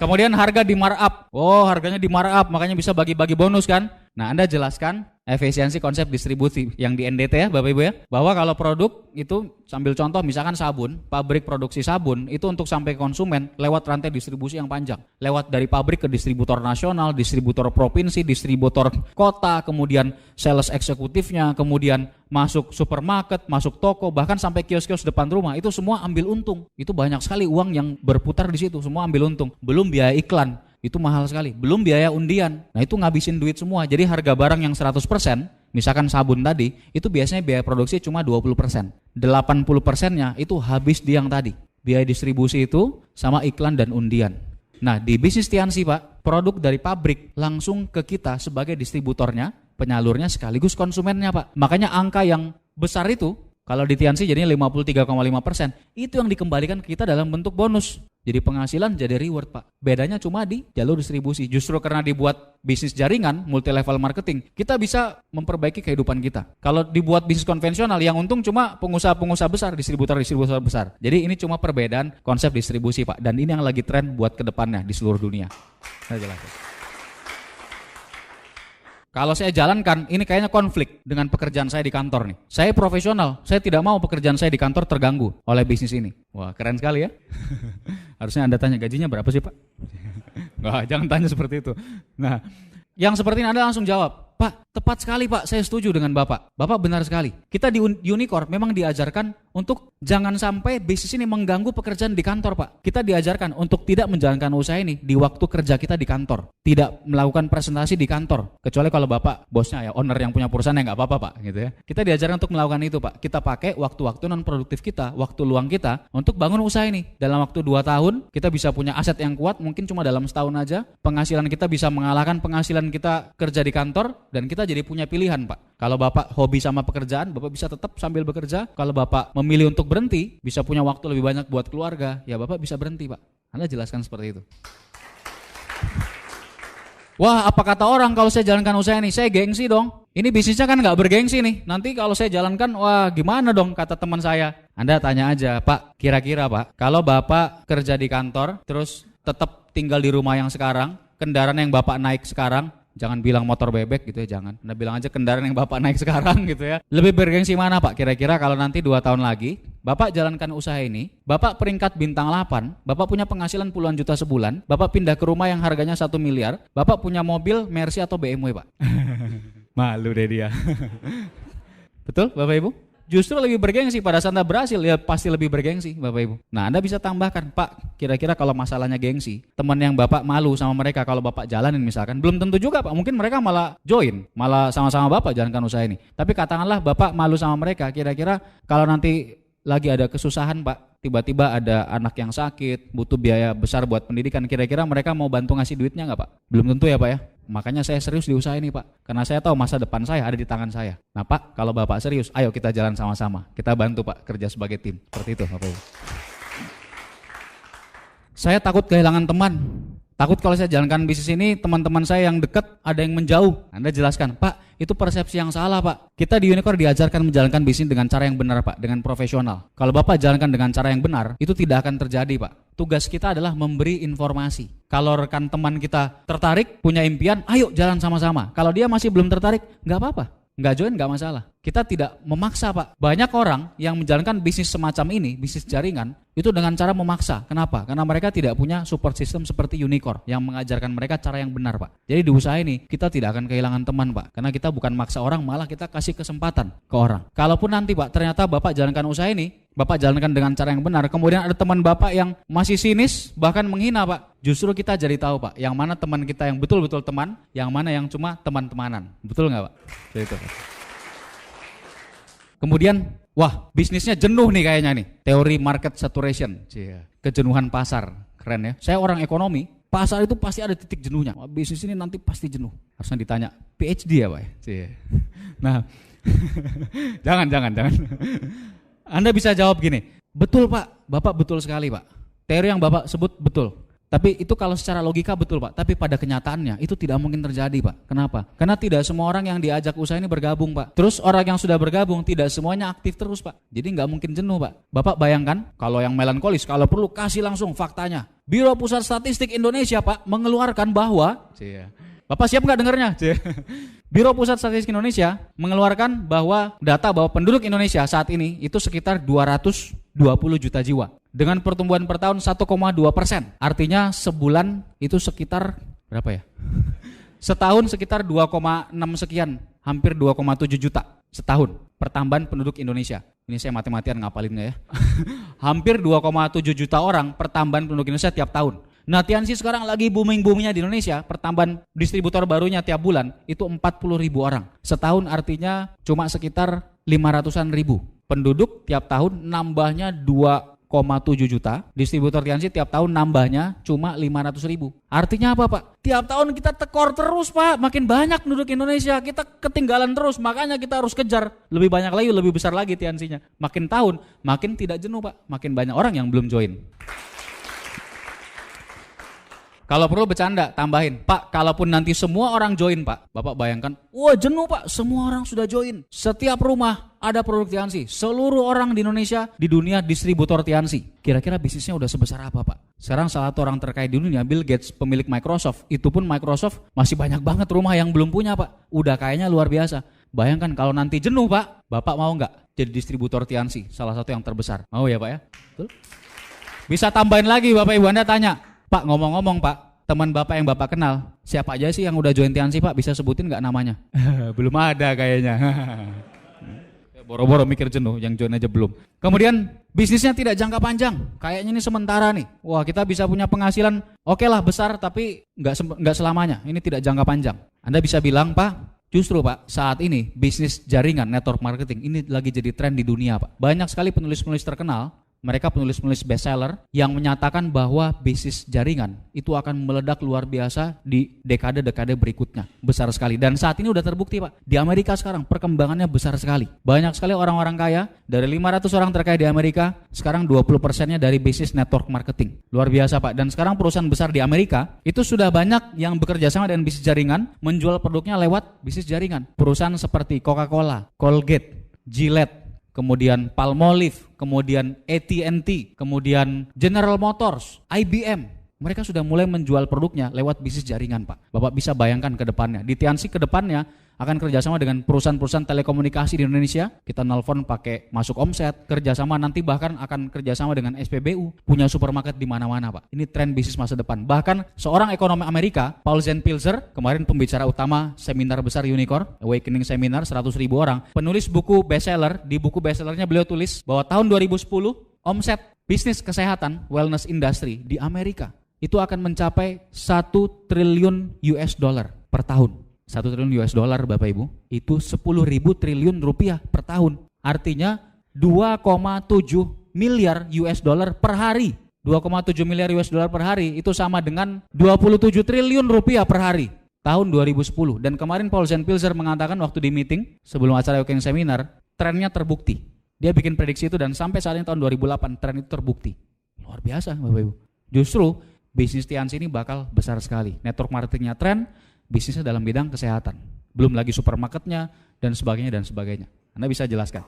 Kemudian harga di markup. Oh harganya di markup makanya bisa bagi-bagi bonus kan? Nah Anda jelaskan efisiensi konsep distribusi yang di NDT ya Bapak Ibu ya. Bahwa kalau produk itu sambil contoh misalkan sabun, pabrik produksi sabun itu untuk sampai konsumen lewat rantai distribusi yang panjang. Lewat dari pabrik ke distributor nasional, distributor provinsi, distributor kota, kemudian sales eksekutifnya, kemudian masuk supermarket, masuk toko, bahkan sampai kios-kios depan rumah. Itu semua ambil untung. Itu banyak sekali uang yang berputar di situ, semua ambil untung. Belum biaya iklan. Itu mahal sekali, belum biaya undian. Nah itu ngabisin duit semua. Jadi harga barang yang 100%, misalkan sabun tadi, itu biasanya biaya produksi cuma 20%. 80%-nya itu habis di yang tadi. Biaya distribusi itu sama iklan dan undian. Nah di bisnis Tiansi Pak, produk dari pabrik langsung ke kita sebagai distributornya, penyalurnya sekaligus konsumennya Pak. Makanya angka yang besar itu, kalau di Tiansi jadinya 53,5%, itu yang dikembalikan ke kita dalam bentuk bonus. Jadi penghasilan jadi reward Pak. Bedanya cuma di jalur distribusi. Justru karena dibuat bisnis jaringan, multi level marketing, kita bisa memperbaiki kehidupan kita. Kalau dibuat bisnis konvensional, yang untung cuma pengusaha-pengusaha besar, distributor-distributor besar. Jadi ini cuma perbedaan konsep distribusi Pak. Dan ini yang lagi tren buat ke depannya di seluruh dunia. Saya jelaskan. Kalau saya jalankan, ini kayaknya konflik dengan pekerjaan saya di kantor nih. Saya profesional, saya tidak mau pekerjaan saya di kantor terganggu oleh bisnis ini. Wah, keren sekali ya. Harusnya Anda tanya gajinya berapa sih Pak? Nggak, jangan tanya seperti itu. Nah, yang seperti ini Anda langsung jawab, Pak, tepat sekali Pak, saya setuju dengan Bapak. Bapak benar sekali. Kita di Unicorn memang diajarkan untuk jangan sampai bisnis ini mengganggu pekerjaan di kantor Pak. Kita diajarkan untuk tidak menjalankan usaha ini di waktu kerja kita di kantor. Tidak melakukan presentasi di kantor. Kecuali kalau Bapak bosnya ya, owner yang punya perusahaan ya nggak apa-apa Pak. Gitu ya. Kita diajarkan untuk melakukan itu Pak. Kita pakai waktu-waktu non produktif kita, waktu luang kita untuk bangun usaha ini. Dalam waktu 2 tahun kita bisa punya aset yang kuat, mungkin cuma dalam setahun aja. Penghasilan kita bisa mengalahkan penghasilan kita kerja di kantor dan kita jadi punya pilihan Pak. Kalau Bapak hobi sama pekerjaan, Bapak bisa tetap sambil bekerja. Kalau Bapak memilih untuk berhenti, bisa punya waktu lebih banyak buat keluarga, ya Bapak bisa berhenti Pak. Anda jelaskan seperti itu. Wah, apa kata orang kalau saya jalankan usaha ini? Saya gengsi dong. Ini bisnisnya kan nggak bergengsi nih. Nanti kalau saya jalankan, wah gimana dong kata teman saya. Anda tanya aja, Pak, kira-kira Pak, kalau Bapak kerja di kantor, terus tetap tinggal di rumah yang sekarang, kendaraan yang Bapak naik sekarang, jangan bilang motor bebek gitu ya, jangan. Anda bilang aja kendaraan yang Bapak naik sekarang gitu ya. Lebih bergengsi mana Pak? Kira-kira kalau nanti 2 tahun lagi, Bapak jalankan usaha ini, Bapak peringkat bintang 8, Bapak punya penghasilan puluhan juta sebulan, Bapak pindah ke rumah yang harganya 1 miliar, Bapak punya mobil Mercy atau BMW Pak. Malu deh dia. Betul Bapak Ibu? Justru lebih bergengsi pada saat Anda berhasil, ya pasti lebih bergengsi Bapak Ibu. Nah Anda bisa tambahkan, Pak, kira-kira kalau masalahnya gengsi, teman yang Bapak malu sama mereka kalau Bapak jalanin misalkan, belum tentu juga Pak, mungkin mereka malah join, malah sama-sama Bapak jalankan usaha ini. Tapi katakanlah Bapak malu sama mereka, kira-kira kalau nanti lagi ada kesusahan Pak, tiba-tiba ada anak yang sakit, butuh biaya besar buat pendidikan, kira-kira mereka mau bantu ngasih duitnya nggak Pak? Belum tentu ya Pak ya. Makanya saya serius di usaha ini Pak, karena saya tahu masa depan saya ada di tangan saya. Nah Pak, kalau Bapak serius, ayo kita jalan sama-sama, kita bantu Pak, kerja sebagai tim, seperti itu Bapak Ibu. Saya takut kehilangan teman, takut kalau saya jalankan bisnis ini teman-teman saya yang dekat ada yang menjauh. Anda jelaskan, Pak, itu persepsi yang salah Pak. Kita di Unicorn diajarkan menjalankan bisnis dengan cara yang benar Pak, dengan profesional. Kalau Bapak jalankan dengan cara yang benar, itu tidak akan terjadi Pak. Tugas kita adalah memberi informasi. Kalau rekan teman kita tertarik, punya impian, ayo jalan sama-sama. Kalau dia masih belum tertarik, nggak apa-apa. Nggak join nggak masalah. Kita tidak memaksa Pak. Banyak orang yang menjalankan bisnis semacam ini, bisnis jaringan, itu dengan cara memaksa. Kenapa? Karena mereka tidak punya support system seperti Unicorn yang mengajarkan mereka cara yang benar Pak. Jadi di usaha ini kita tidak akan kehilangan teman Pak. Karena kita bukan maksa orang, malah kita kasih kesempatan ke orang. Kalaupun nanti Pak ternyata Bapak jalankan usaha ini, Bapak jalankan dengan cara yang benar, kemudian ada teman Bapak yang masih sinis, bahkan menghina Pak. Justru kita jadi tahu Pak, yang mana teman kita yang betul-betul teman, yang mana yang cuma teman-temanan. Betul nggak Pak? Jadi itu Pak. Kemudian, wah bisnisnya jenuh nih kayaknya nih. Teori market saturation, kejenuhan pasar, keren ya. Saya orang ekonomi, pasar itu pasti ada titik jenuhnya. Wah, bisnis ini nanti pasti jenuh. Harusnya ditanya, PhD ya Pak ya? Nah, jangan. Anda bisa jawab gini, betul Pak, Bapak betul sekali Pak. Teori yang Bapak sebut betul. Tapi itu kalau secara logika betul Pak, tapi pada kenyataannya itu tidak mungkin terjadi Pak. Kenapa? Karena tidak semua orang yang diajak usaha ini bergabung Pak. Terus orang yang sudah bergabung tidak semuanya aktif terus Pak. Jadi nggak mungkin jenuh Pak. Bapak bayangkan kalau yang melankolis, kalau perlu kasih langsung faktanya. Biro Pusat Statistik Indonesia Pak mengeluarkan bahwa, Bapak siap nggak dengarnya? Biro Pusat Statistik Indonesia mengeluarkan bahwa data bahwa penduduk Indonesia saat ini itu sekitar 220 juta jiwa. Dengan pertumbuhan per tahun 1,2%. Artinya sebulan itu sekitar berapa ya? Setahun sekitar 2,6 sekian, hampir 2,7 juta setahun pertambahan penduduk Indonesia. Ini saya mati-matian ngapalinnya ya. Hampir 2,7 juta orang pertambahan penduduk Indonesia tiap tahun. Nah TNC sekarang lagi booming-boomingnya di Indonesia, pertambahan distributor barunya tiap bulan itu 40 ribu orang. Setahun artinya cuma sekitar 500-an ribu. Penduduk tiap tahun nambahnya 2,7 juta, distributor TNC tiap tahun nambahnya cuma 500 ribu. Artinya apa Pak? Tiap tahun kita tekor terus Pak, makin banyak penduduk Indonesia, kita ketinggalan terus, makanya kita harus kejar lebih banyak lagi, lebih besar lagi TNC-nya. Makin tahun, makin tidak jenuh Pak, makin banyak orang yang belum join. Kalau perlu bercanda, tambahin. Pak, kalaupun nanti semua orang join, Pak. Bapak bayangkan, wah jenuh Pak, semua orang sudah join. Setiap rumah ada produk Tiansi. Seluruh orang di Indonesia, di dunia distributor Tiansi. Kira-kira bisnisnya udah sebesar apa, Pak? Sekarang salah satu orang terkaya di dunia, Bill Gates, pemilik Microsoft. Itu pun Microsoft masih banyak banget rumah yang belum punya, Pak. Udah kayaknya luar biasa. Bayangkan kalau nanti jenuh, Pak. Bapak mau nggak jadi distributor Tiansi? Salah satu yang terbesar. Mau ya, Pak ya? Betul? Bisa tambahin lagi, Bapak Ibu Anda tanya. Pak, ngomong-ngomong Pak, teman Bapak yang Bapak kenal, siapa aja sih yang udah join Tiansi Pak? Bisa sebutin nggak namanya? Belum ada kayaknya. Boro-boro mikir jenuh, yang join aja belum. Kemudian bisnisnya tidak jangka panjang, kayaknya ini sementara nih. Wah, kita bisa punya penghasilan oke lah besar, tapi nggak selamanya. Ini tidak jangka panjang. Anda bisa bilang Pak, justru Pak, saat ini bisnis jaringan network marketing ini lagi jadi tren di dunia Pak. Banyak sekali penulis-penulis terkenal. Mereka penulis-penulis bestseller yang menyatakan bahwa bisnis jaringan itu akan meledak luar biasa di dekade-dekade berikutnya. Besar sekali. Dan saat ini udah terbukti Pak. Di Amerika sekarang perkembangannya besar sekali. Banyak sekali orang-orang kaya. Dari 500 orang terkaya di Amerika, sekarang 20%-nya dari bisnis network marketing. Luar biasa Pak. Dan sekarang perusahaan besar di Amerika itu sudah banyak yang bekerja sama dengan bisnis jaringan, menjual produknya lewat bisnis jaringan. Perusahaan seperti Coca-Cola, Colgate, Gillette, kemudian Palmolive, kemudian AT&T, kemudian General Motors, IBM. Mereka sudah mulai menjual produknya lewat bisnis jaringan Pak. Bapak bisa bayangkan ke depannya. Di Tiansi ke depannya akan kerjasama dengan perusahaan-perusahaan telekomunikasi di Indonesia. Kita nelpon pakai masuk omset, kerjasama nanti bahkan akan kerjasama dengan SPBU, punya supermarket di mana-mana Pak. Ini tren bisnis masa depan. Bahkan seorang ekonom Amerika, Paul Zentpilzer, kemarin pembicara utama seminar besar Unicorn, Awakening Seminar, 100.000 orang, penulis buku bestseller, di buku bestsellernya beliau tulis bahwa tahun 2010 omset bisnis kesehatan, wellness industry di Amerika itu akan mencapai 1 triliun US dollar per tahun. 1 triliun US dollar Bapak Ibu, itu 10.000 triliun rupiah per tahun. Artinya 2,7 miliar US dollar per hari. 2,7 miliar US dollar per hari itu sama dengan 27 triliun rupiah per hari. Tahun 2010. Dan kemarin Paul Zentpilzer mengatakan waktu di meeting sebelum acara Awakening Seminar, trennya terbukti. Dia bikin prediksi itu dan sampai saat ini tahun 2008 tren itu terbukti. Luar biasa Bapak Ibu. Justru bisnis Tiansi ini bakal besar sekali. Network marketingnya tren, bisnisnya dalam bidang kesehatan. Belum lagi supermarketnya dan sebagainya dan sebagainya. Anda bisa jelaskan.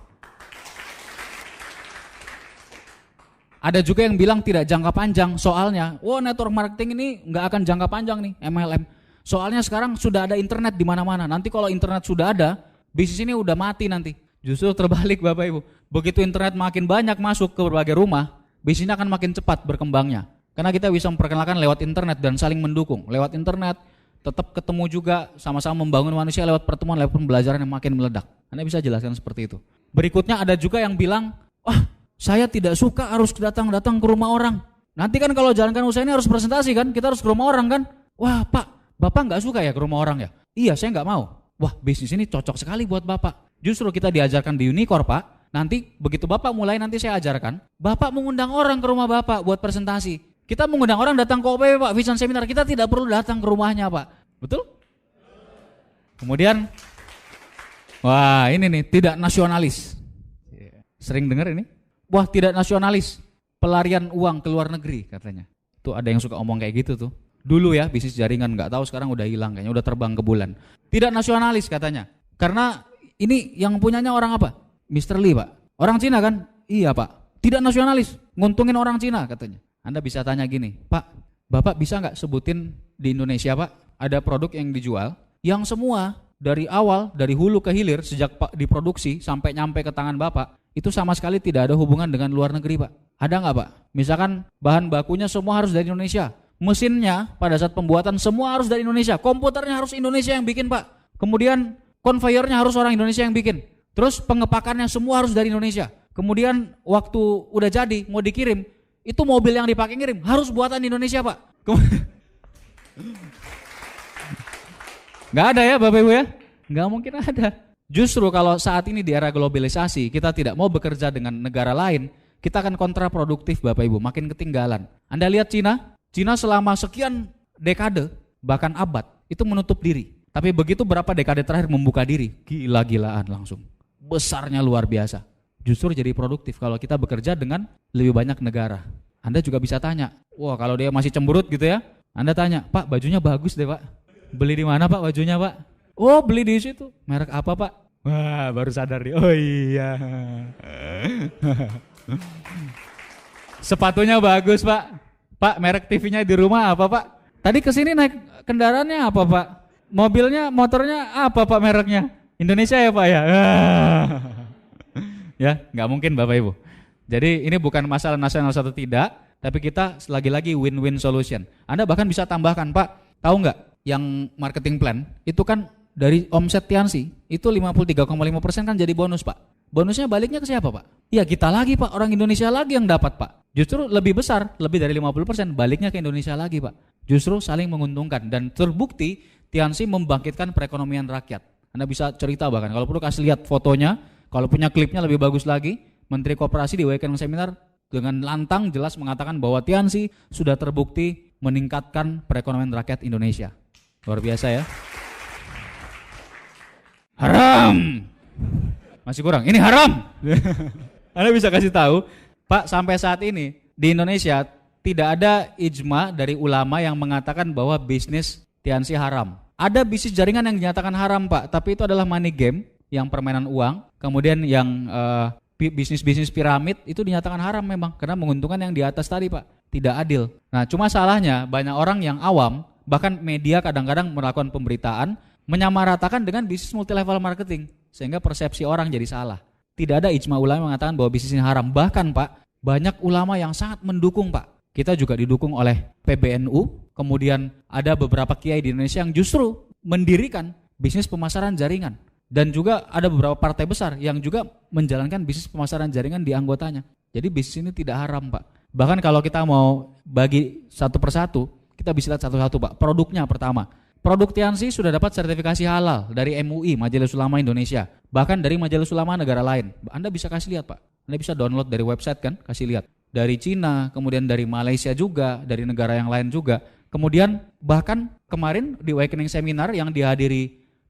Ada juga yang bilang tidak jangka panjang, soalnya, network marketing ini nggak akan jangka panjang nih, MLM. Soalnya sekarang sudah ada internet di mana-mana. Nanti kalau internet sudah ada, bisnis ini udah mati nanti. Justru terbalik Bapak Ibu. Begitu internet makin banyak masuk ke berbagai rumah, bisnisnya akan makin cepat berkembangnya. Karena kita bisa memperkenalkan lewat internet dan saling mendukung. Lewat internet, tetap ketemu juga, sama-sama membangun manusia lewat pertemuan, lewat pembelajaran yang makin meledak. Anda bisa jelaskan seperti itu. Berikutnya ada juga yang bilang, saya tidak suka harus datang ke rumah orang. Nanti kan kalau jalankan usaha ini harus presentasi kan, kita harus ke rumah orang kan. Wah Pak, Bapak nggak suka ya ke rumah orang ya? Iya, saya nggak mau. Wah, bisnis ini cocok sekali buat Bapak. Justru kita diajarkan di Unicorn Pak, nanti begitu Bapak mulai nanti saya ajarkan, Bapak mengundang orang ke rumah Bapak buat presentasi. Kita mengundang orang datang ke OPW Pak, Vision Seminar, kita tidak perlu datang ke rumahnya Pak. Betul? Kemudian, wah ini nih, tidak nasionalis. Sering dengar ini? Wah tidak nasionalis, pelarian uang ke luar negeri katanya. Tuh ada yang suka omong kayak gitu tuh. Dulu ya bisnis jaringan, nggak tahu sekarang udah hilang kayaknya, udah terbang ke bulan. Tidak nasionalis katanya. Karena ini yang punyanya orang apa? Mr. Lee Pak. Orang Cina kan? Iya Pak. Tidak nasionalis, nguntungin orang Cina katanya. Anda bisa tanya gini, Pak, Bapak bisa nggak sebutin di Indonesia Pak, ada produk yang dijual, yang semua dari awal, dari hulu ke hilir, sejak diproduksi sampai nyampe ke tangan Bapak, itu sama sekali tidak ada hubungan dengan luar negeri Pak. Ada nggak Pak? Misalkan bahan bakunya semua harus dari Indonesia, mesinnya pada saat pembuatan semua harus dari Indonesia, komputernya harus Indonesia yang bikin Pak, kemudian konveyornya harus orang Indonesia yang bikin, terus pengepakannya semua harus dari Indonesia, kemudian waktu udah jadi mau dikirim, itu mobil yang dipakai ngirim harus buatan di Indonesia Pak. Nggak ada ya Bapak Ibu ya? Nggak mungkin ada. Justru kalau saat ini di era globalisasi kita tidak mau bekerja dengan negara lain, kita akan kontraproduktif Bapak Ibu, makin ketinggalan. Anda lihat Cina selama sekian dekade, bahkan abad, itu menutup diri. Tapi begitu berapa dekade terakhir membuka diri, gila-gilaan langsung. Besarnya luar biasa. Justru jadi produktif kalau kita bekerja dengan lebih banyak negara. Anda juga bisa tanya, wah kalau dia masih cemberut gitu ya, Anda tanya, Pak bajunya bagus deh Pak. Beli di mana Pak bajunya Pak? Oh beli di situ. Merek apa Pak? Wah baru sadar nih. Oh iya. Sepatunya bagus Pak. Pak merek TV-nya di rumah apa Pak? Tadi kesini naik kendaraannya apa Pak? Mobilnya, motornya apa Pak mereknya? Indonesia ya Pak ya? Ya nggak mungkin Bapak Ibu. Jadi ini bukan masalah nasional atau tidak, tapi kita lagi-lagi win-win solution. Anda bahkan bisa tambahkan Pak, tahu nggak yang marketing plan itu kan dari omset Tiansi itu 53,5% kan jadi bonus Pak. Bonusnya baliknya ke siapa Pak? Ya kita lagi Pak, orang Indonesia lagi yang dapat Pak. Justru lebih besar, lebih dari 50% baliknya ke Indonesia lagi Pak. Justru saling menguntungkan dan terbukti Tiansi membangkitkan perekonomian rakyat. Anda bisa cerita bahkan, kalau perlu kasih lihat fotonya, kalau punya klipnya lebih bagus lagi. Menteri Koperasi di Weekend Seminar dengan lantang jelas mengatakan bahwa Tiansi sudah terbukti meningkatkan perekonomian rakyat Indonesia. Luar biasa ya. Haram. Masih kurang. Ini haram. Anda bisa kasih tahu, Pak, sampai saat ini di Indonesia tidak ada ijma dari ulama yang mengatakan bahwa bisnis Tiansi haram. Ada bisnis jaringan yang dinyatakan haram Pak, tapi itu adalah money game, yang permainan uang. Kemudian yang bisnis-bisnis piramid itu dinyatakan haram memang karena menguntungkan yang di atas tadi Pak. Tidak adil. Nah cuma salahnya banyak orang yang awam, bahkan media kadang-kadang melakukan pemberitaan menyamaratakan dengan bisnis multi level marketing sehingga persepsi orang jadi salah. Tidak ada ijma ulama yang mengatakan bahwa bisnis ini haram. Bahkan Pak, banyak ulama yang sangat mendukung Pak. Kita juga didukung oleh PBNU, kemudian ada beberapa kiai di Indonesia yang justru mendirikan bisnis pemasaran jaringan. Dan juga ada beberapa partai besar yang juga menjalankan bisnis pemasaran jaringan di anggotanya. Jadi bisnis ini tidak haram Pak. Bahkan kalau kita mau bagi satu persatu, kita bisa lihat satu-satu Pak. Produknya pertama, produk Tiansi sudah dapat sertifikasi halal dari MUI, Majelis Ulama Indonesia. Bahkan dari Majelis Ulama negara lain. Anda bisa kasih lihat Pak. Anda bisa download dari website kan, kasih lihat. Dari Cina, kemudian dari Malaysia juga, dari negara yang lain juga. Kemudian bahkan kemarin di Awakening Seminar yang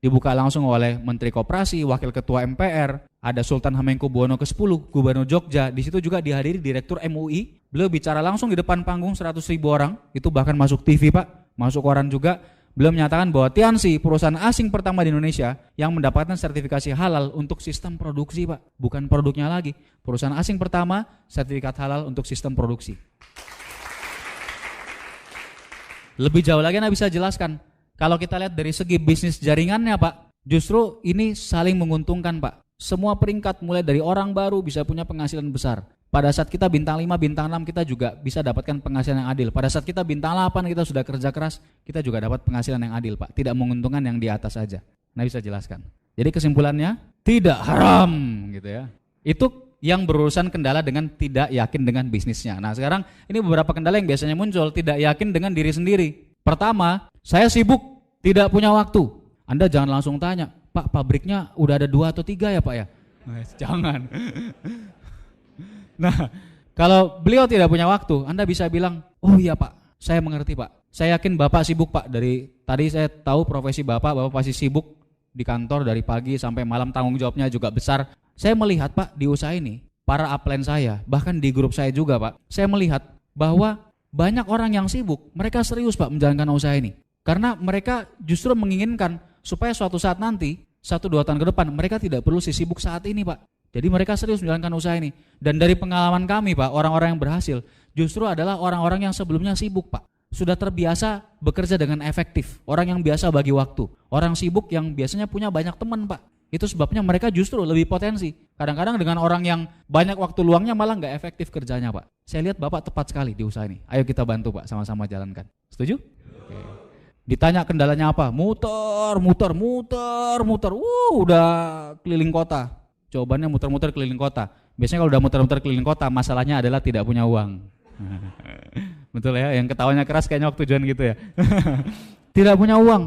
dibuka langsung oleh Menteri Koperasi, Wakil Ketua MPR, ada Sultan Hamengkubuwono ke-10, Gubernur Jogja, di situ juga dihadiri Direktur MUI, beliau bicara langsung di depan panggung 100.000 orang, itu bahkan masuk TV Pak, masuk koran juga, beliau menyatakan bahwa Tiansi, perusahaan asing pertama di Indonesia yang mendapatkan sertifikasi halal untuk sistem produksi Pak, bukan produknya lagi, perusahaan asing pertama, sertifikat halal untuk sistem produksi. Lebih jauh lagi Anda bisa jelaskan, kalau kita lihat dari segi bisnis jaringannya Pak, justru ini saling menguntungkan Pak. Semua peringkat mulai dari orang baru bisa punya penghasilan besar. Pada saat kita bintang 5, bintang 6 kita juga bisa dapatkan penghasilan yang adil. Pada saat kita bintang 8 kita sudah kerja keras, kita juga dapat penghasilan yang adil Pak. Tidak menguntungkan yang di atas saja. Nah bisa jelaskan. Jadi kesimpulannya tidak haram gitu ya. Itu yang berurusan kendala dengan tidak yakin dengan bisnisnya. Nah sekarang ini beberapa kendala yang biasanya muncul, tidak yakin dengan diri sendiri. Pertama, saya sibuk, tidak punya waktu. Anda jangan langsung tanya, Pak pabriknya udah ada 2 atau 3 ya Pak ya? Jangan. Nah, kalau beliau tidak punya waktu, Anda bisa bilang, oh iya Pak, saya mengerti Pak. Saya yakin Bapak sibuk Pak. Dari tadi saya tahu profesi Bapak pasti sibuk di kantor dari pagi sampai malam, tanggung jawabnya juga besar. Saya melihat Pak di usaha ini, para upline saya, bahkan di grup saya juga Pak, saya melihat bahwa banyak orang yang sibuk, mereka serius Pak menjalankan usaha ini. Karena mereka justru menginginkan supaya suatu saat nanti, 1-2 tahun ke depan, mereka tidak perlu sibuk saat ini Pak. Jadi mereka serius menjalankan usaha ini. Dan dari pengalaman kami Pak, orang-orang yang berhasil, justru adalah orang-orang yang sebelumnya sibuk Pak. Sudah terbiasa bekerja dengan efektif, orang yang biasa bagi waktu. Orang sibuk yang biasanya punya banyak teman Pak. Itu sebabnya mereka justru lebih potensi. Kadang-kadang dengan orang yang banyak waktu luangnya malah nggak efektif kerjanya Pak. Saya lihat Bapak tepat sekali di usaha ini. Ayo kita bantu Pak, sama-sama jalankan. Setuju? Oke. Ditanya kendalanya apa? Muter. Udah keliling kota. Jawabannya muter-muter keliling kota. Biasanya kalau udah muter-muter keliling kota, masalahnya adalah tidak punya uang. Betul ya, yang ketawanya keras kayaknya waktu John gitu ya. Tidak punya uang,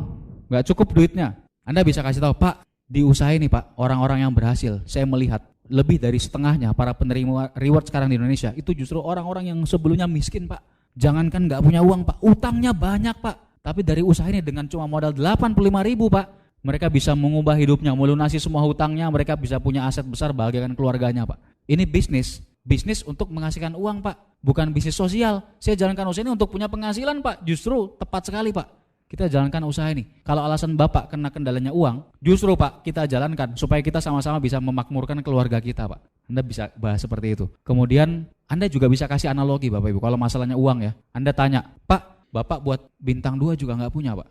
nggak cukup duitnya. Anda bisa kasih tahu, Pak, di usaha ini Pak, orang-orang yang berhasil, saya melihat lebih dari setengahnya para penerima reward sekarang di Indonesia itu justru orang-orang yang sebelumnya miskin Pak. Jangankan nggak punya uang Pak, utangnya banyak Pak. Tapi dari usaha ini dengan cuma modal 85.000 Pak, mereka bisa mengubah hidupnya, melunasi semua hutangnya, mereka bisa punya aset besar, bahagiakan keluarganya Pak. Ini bisnis bisnis untuk menghasilkan uang Pak, bukan bisnis sosial. Saya jalankan usaha ini untuk punya penghasilan Pak, justru tepat sekali Pak. Kita jalankan usaha ini. Kalau alasan Bapak kena kendalanya uang, justru Pak kita jalankan supaya kita sama-sama bisa memakmurkan keluarga kita Pak. Anda bisa bahas seperti itu. Kemudian Anda juga bisa kasih analogi Bapak Ibu, kalau masalahnya uang ya. Anda tanya, Pak, Bapak buat bintang 2 juga gak punya Pak.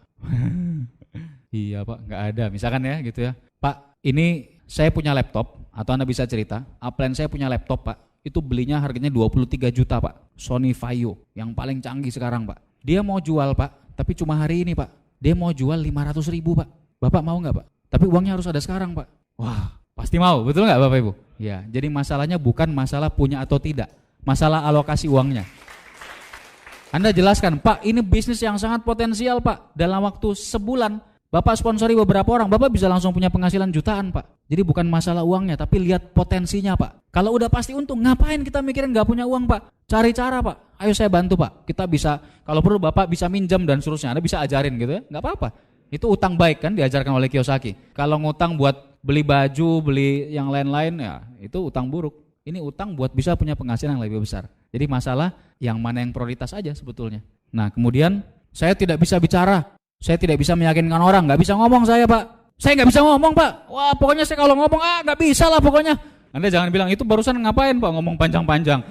Iya Pak, gak ada misalkan ya gitu ya. Pak, ini saya punya laptop, atau Anda bisa cerita, upline saya punya laptop Pak, itu belinya harganya 23 juta Pak, Sony Vaio, yang paling canggih sekarang Pak. Dia mau jual Pak, tapi cuma hari ini Pak, dia mau jual 500 ribu Pak. Bapak mau gak Pak? Tapi uangnya harus ada sekarang Pak. Wah, pasti mau, betul gak Bapak Ibu? Ya, jadi masalahnya bukan masalah punya atau tidak, masalah alokasi uangnya. Anda jelaskan, Pak ini bisnis yang sangat potensial Pak, dalam waktu sebulan Bapak sponsori beberapa orang, Bapak bisa langsung punya penghasilan jutaan Pak. Jadi bukan masalah uangnya, tapi lihat potensinya Pak. Kalau udah pasti untung, ngapain kita mikirin gak punya uang Pak? Cari cara Pak, ayo saya bantu Pak. Kita bisa, kalau perlu Bapak bisa minjam dan seterusnya, Anda bisa ajarin gitu ya, gak apa-apa. Itu utang baik kan, diajarkan oleh Kiyosaki. Kalau ngutang buat beli baju, beli yang lain-lain, ya itu utang buruk. Ini utang buat bisa punya penghasilan yang lebih besar. Jadi masalah yang mana yang prioritas aja sebetulnya. Nah kemudian saya tidak bisa bicara. Saya tidak bisa meyakinkan orang, gak bisa ngomong saya Pak. Saya gak bisa ngomong Pak. Wah pokoknya saya kalau ngomong gak bisa lah pokoknya. Anda jangan bilang itu barusan ngapain Pak ngomong panjang-panjang.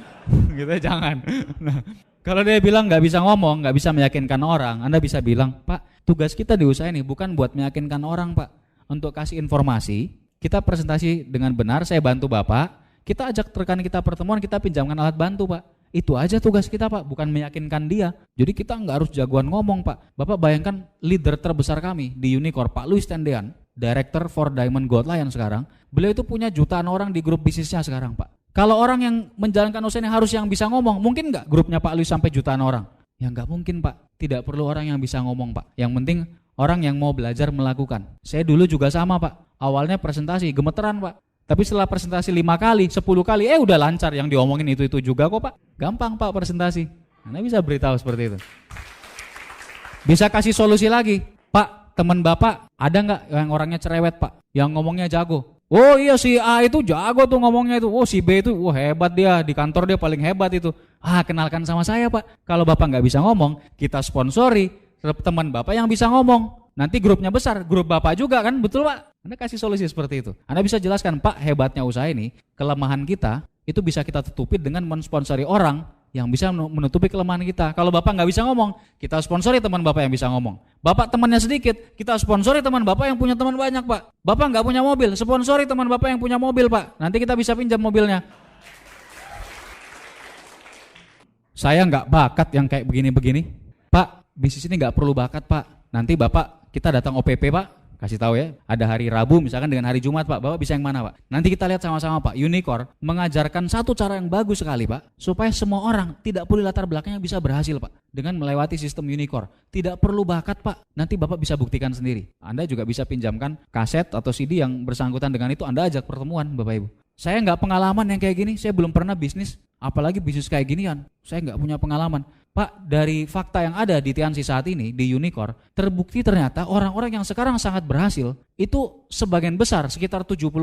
Gitu jangan. Nah, kalau dia bilang gak bisa ngomong, gak bisa meyakinkan orang, Anda bisa bilang, Pak tugas kita di usaha ini bukan buat meyakinkan orang Pak. Untuk kasih informasi, kita presentasi dengan benar, saya bantu Bapak. Kita ajak rekan kita pertemuan, kita pinjamkan alat bantu Pak. Itu aja tugas kita Pak, bukan meyakinkan dia. Jadi kita nggak harus jagoan ngomong Pak. Bapak bayangkan leader terbesar kami di Unicorn, Pak Louis Tendean, Director for Diamond Gold Lion sekarang. Beliau itu punya jutaan orang di grup bisnisnya sekarang Pak. Kalau orang yang menjalankan usaha ini harus yang bisa ngomong, mungkin nggak grupnya Pak Louis sampai jutaan orang? Ya nggak mungkin Pak, tidak perlu orang yang bisa ngomong Pak. Yang penting orang yang mau belajar melakukan. Saya dulu juga sama Pak, awalnya presentasi gemeteran Pak. Tapi setelah presentasi 5 kali, 10 kali, udah lancar, yang diomongin itu juga kok Pak. Gampang Pak presentasi. Anda bisa beritahu seperti itu. Bisa kasih solusi lagi. Pak, teman Bapak ada nggak yang orangnya cerewet Pak? Yang ngomongnya jago. Oh iya si A itu jago tuh ngomongnya itu. Oh si B itu, hebat dia, di kantor dia paling hebat itu. Kenalkan sama saya Pak. Kalau Bapak nggak bisa ngomong, kita sponsori teman Bapak yang bisa ngomong. Nanti grupnya besar, grup Bapak juga kan, betul Pak? Anda kasih solusi seperti itu. Anda bisa jelaskan, Pak hebatnya usaha ini, kelemahan kita itu bisa kita tutupi dengan mensponsori orang yang bisa menutupi kelemahan kita. Kalau Bapak nggak bisa ngomong, kita sponsori teman Bapak yang bisa ngomong. Bapak temannya sedikit, kita sponsori teman Bapak yang punya teman banyak Pak. Bapak nggak punya mobil, sponsori teman Bapak yang punya mobil Pak. Nanti kita bisa pinjam mobilnya. Saya nggak bakat yang kayak begini-begini. Pak, bisnis ini nggak perlu bakat Pak. Nanti Bapak kita datang OPP Pak, kasih tahu ya, ada hari Rabu misalkan dengan hari Jumat Pak, Bapak bisa yang mana Pak? Nanti kita lihat sama-sama Pak. Unicorn mengajarkan satu cara yang bagus sekali Pak, supaya semua orang tidak perlu latar belakangnya bisa berhasil Pak, dengan melewati sistem Unicorn. Tidak perlu bakat Pak, nanti Bapak bisa buktikan sendiri. Anda juga bisa pinjamkan kaset atau CD yang bersangkutan dengan itu, Anda ajak pertemuan Bapak Ibu. Saya nggak pengalaman yang kayak gini, saya belum pernah bisnis, apalagi bisnis kayak ginian, saya nggak punya pengalaman. Pak, dari fakta yang ada di Tianxi saat ini, di Unicorn, terbukti ternyata orang-orang yang sekarang sangat berhasil, itu sebagian besar, sekitar 70%,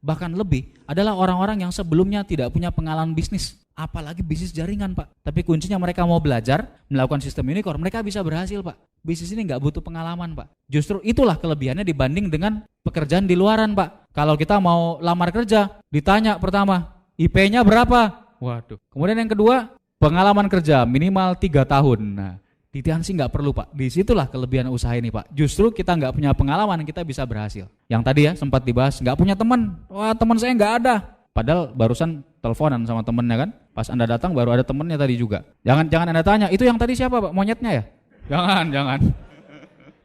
bahkan lebih, adalah orang-orang yang sebelumnya tidak punya pengalaman bisnis. Apalagi bisnis jaringan Pak. Tapi kuncinya mereka mau belajar, melakukan sistem Unicorn, mereka bisa berhasil Pak. Bisnis ini nggak butuh pengalaman Pak. Justru itulah kelebihannya dibanding dengan pekerjaan di luaran Pak. Kalau kita mau lamar kerja, ditanya pertama, IP-nya berapa? Waduh. Kemudian yang kedua, pengalaman kerja minimal 3 tahun. Nah, di Tianxi nggak perlu Pak. Disitulah kelebihan usaha ini Pak. Justru kita nggak punya pengalaman, kita bisa berhasil. Yang tadi ya sempat dibahas, nggak punya teman. Wah teman saya nggak ada. Padahal barusan teleponan sama temennya kan. Pas Anda datang baru ada temennya tadi juga. Jangan Anda tanya, itu yang tadi siapa Pak? Monyetnya ya? Jangan.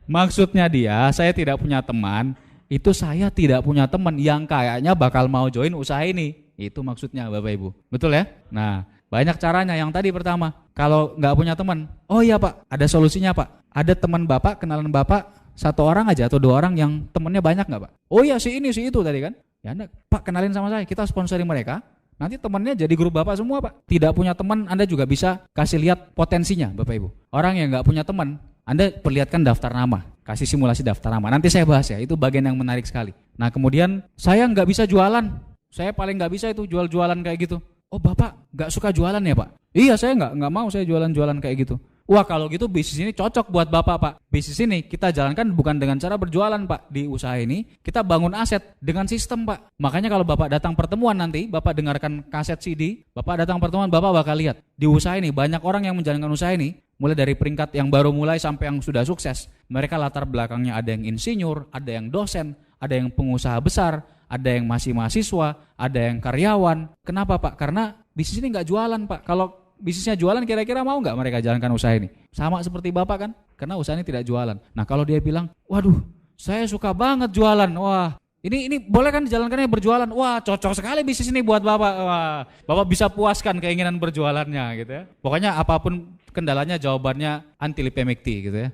Maksudnya dia, saya tidak punya teman. Itu saya tidak punya teman yang kayaknya bakal mau join usaha ini. Itu maksudnya Bapak Ibu. Betul ya? Nah, banyak caranya. Yang tadi pertama, kalau nggak punya teman, oh iya Pak, ada solusinya Pak. Ada teman Bapak, kenalan Bapak, 1 orang aja atau 2 orang yang temennya banyak nggak Pak? Oh iya si ini, si itu tadi kan. Ya Anda, Pak kenalin sama saya, kita sponsori mereka. Nanti temannya jadi grup Bapak semua Pak. Tidak punya teman, Anda juga bisa kasih lihat potensinya Bapak Ibu. Orang yang nggak punya teman, Anda perlihatkan daftar nama. Kasih simulasi daftar nama. Nanti saya bahas ya, itu bagian yang menarik sekali. Nah kemudian saya nggak bisa jualan. Saya paling nggak bisa itu jual-jualan kayak gitu. Oh Bapak nggak suka jualan ya Pak? Iya saya nggak mau saya jualan-jualan kayak gitu. Wah kalau gitu bisnis ini cocok buat Bapak Pak. Bisnis ini kita jalankan bukan dengan cara berjualan Pak. Di usaha ini kita bangun aset dengan sistem Pak. Makanya kalau Bapak datang pertemuan nanti, Bapak dengarkan kaset CD, Bapak datang pertemuan Bapak bakal lihat. Di usaha ini banyak orang yang menjalankan usaha ini, mulai dari peringkat yang baru mulai sampai yang sudah sukses. Mereka latar belakangnya ada yang insinyur, ada yang dosen, ada yang pengusaha besar, ada yang masih mahasiswa, ada yang karyawan. Kenapa Pak? Karena bisnis ini nggak jualan Pak. Kalau bisnisnya jualan kira-kira mau nggak mereka jalankan usaha ini? Sama seperti Bapak kan? Karena usaha ini tidak jualan. Nah kalau dia bilang, waduh saya suka banget jualan. Wah ini boleh kan dijalankannya berjualan? Wah cocok sekali bisnis ini buat Bapak. Wah Bapak bisa puaskan keinginan berjualannya gitu ya. Pokoknya apapun kendalanya jawabannya anti lipemikti gitu ya.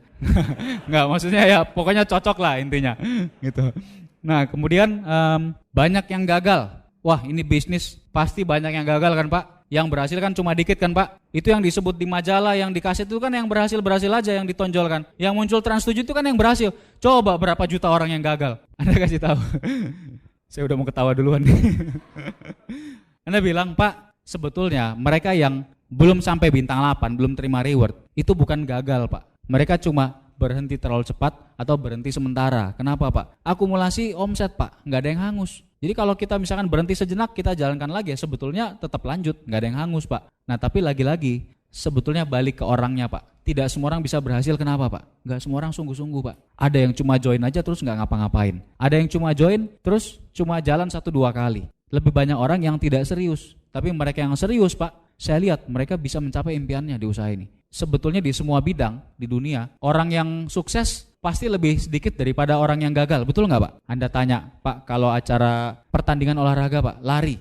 Nggak maksudnya ya pokoknya cocok lah intinya gitu. Nah kemudian banyak yang gagal. Wah ini bisnis pasti banyak yang gagal kan Pak? Yang berhasil kan cuma dikit kan Pak? Itu yang disebut di majalah, yang di kaset itu kan yang berhasil aja yang ditonjolkan. Yang muncul Trans7 itu kan yang berhasil. Coba berapa juta orang yang gagal? Anda kasih tahu. Saya udah mau ketawa duluan nih. Anda bilang Pak, sebetulnya mereka yang belum sampai bintang 8, belum terima reward, itu bukan gagal Pak. Mereka cuma berhenti terlalu cepat atau berhenti sementara. Kenapa Pak? Akumulasi omset Pak, nggak ada yang hangus. Jadi kalau kita misalkan berhenti sejenak, kita jalankan lagi ya sebetulnya tetap lanjut, nggak ada yang hangus Pak. Nah tapi lagi-lagi sebetulnya balik ke orangnya Pak. Tidak semua orang bisa berhasil, kenapa Pak? Nggak semua orang sungguh-sungguh Pak. Ada yang cuma join aja terus nggak ngapa-ngapain. Ada yang cuma join terus cuma jalan 1-2 kali. Lebih banyak orang yang tidak serius. Tapi mereka yang serius Pak, saya lihat mereka bisa mencapai impiannya di usaha ini. Sebetulnya di semua bidang di dunia, orang yang sukses pasti lebih sedikit daripada orang yang gagal, betul nggak Pak? Anda tanya, Pak kalau acara pertandingan olahraga Pak, lari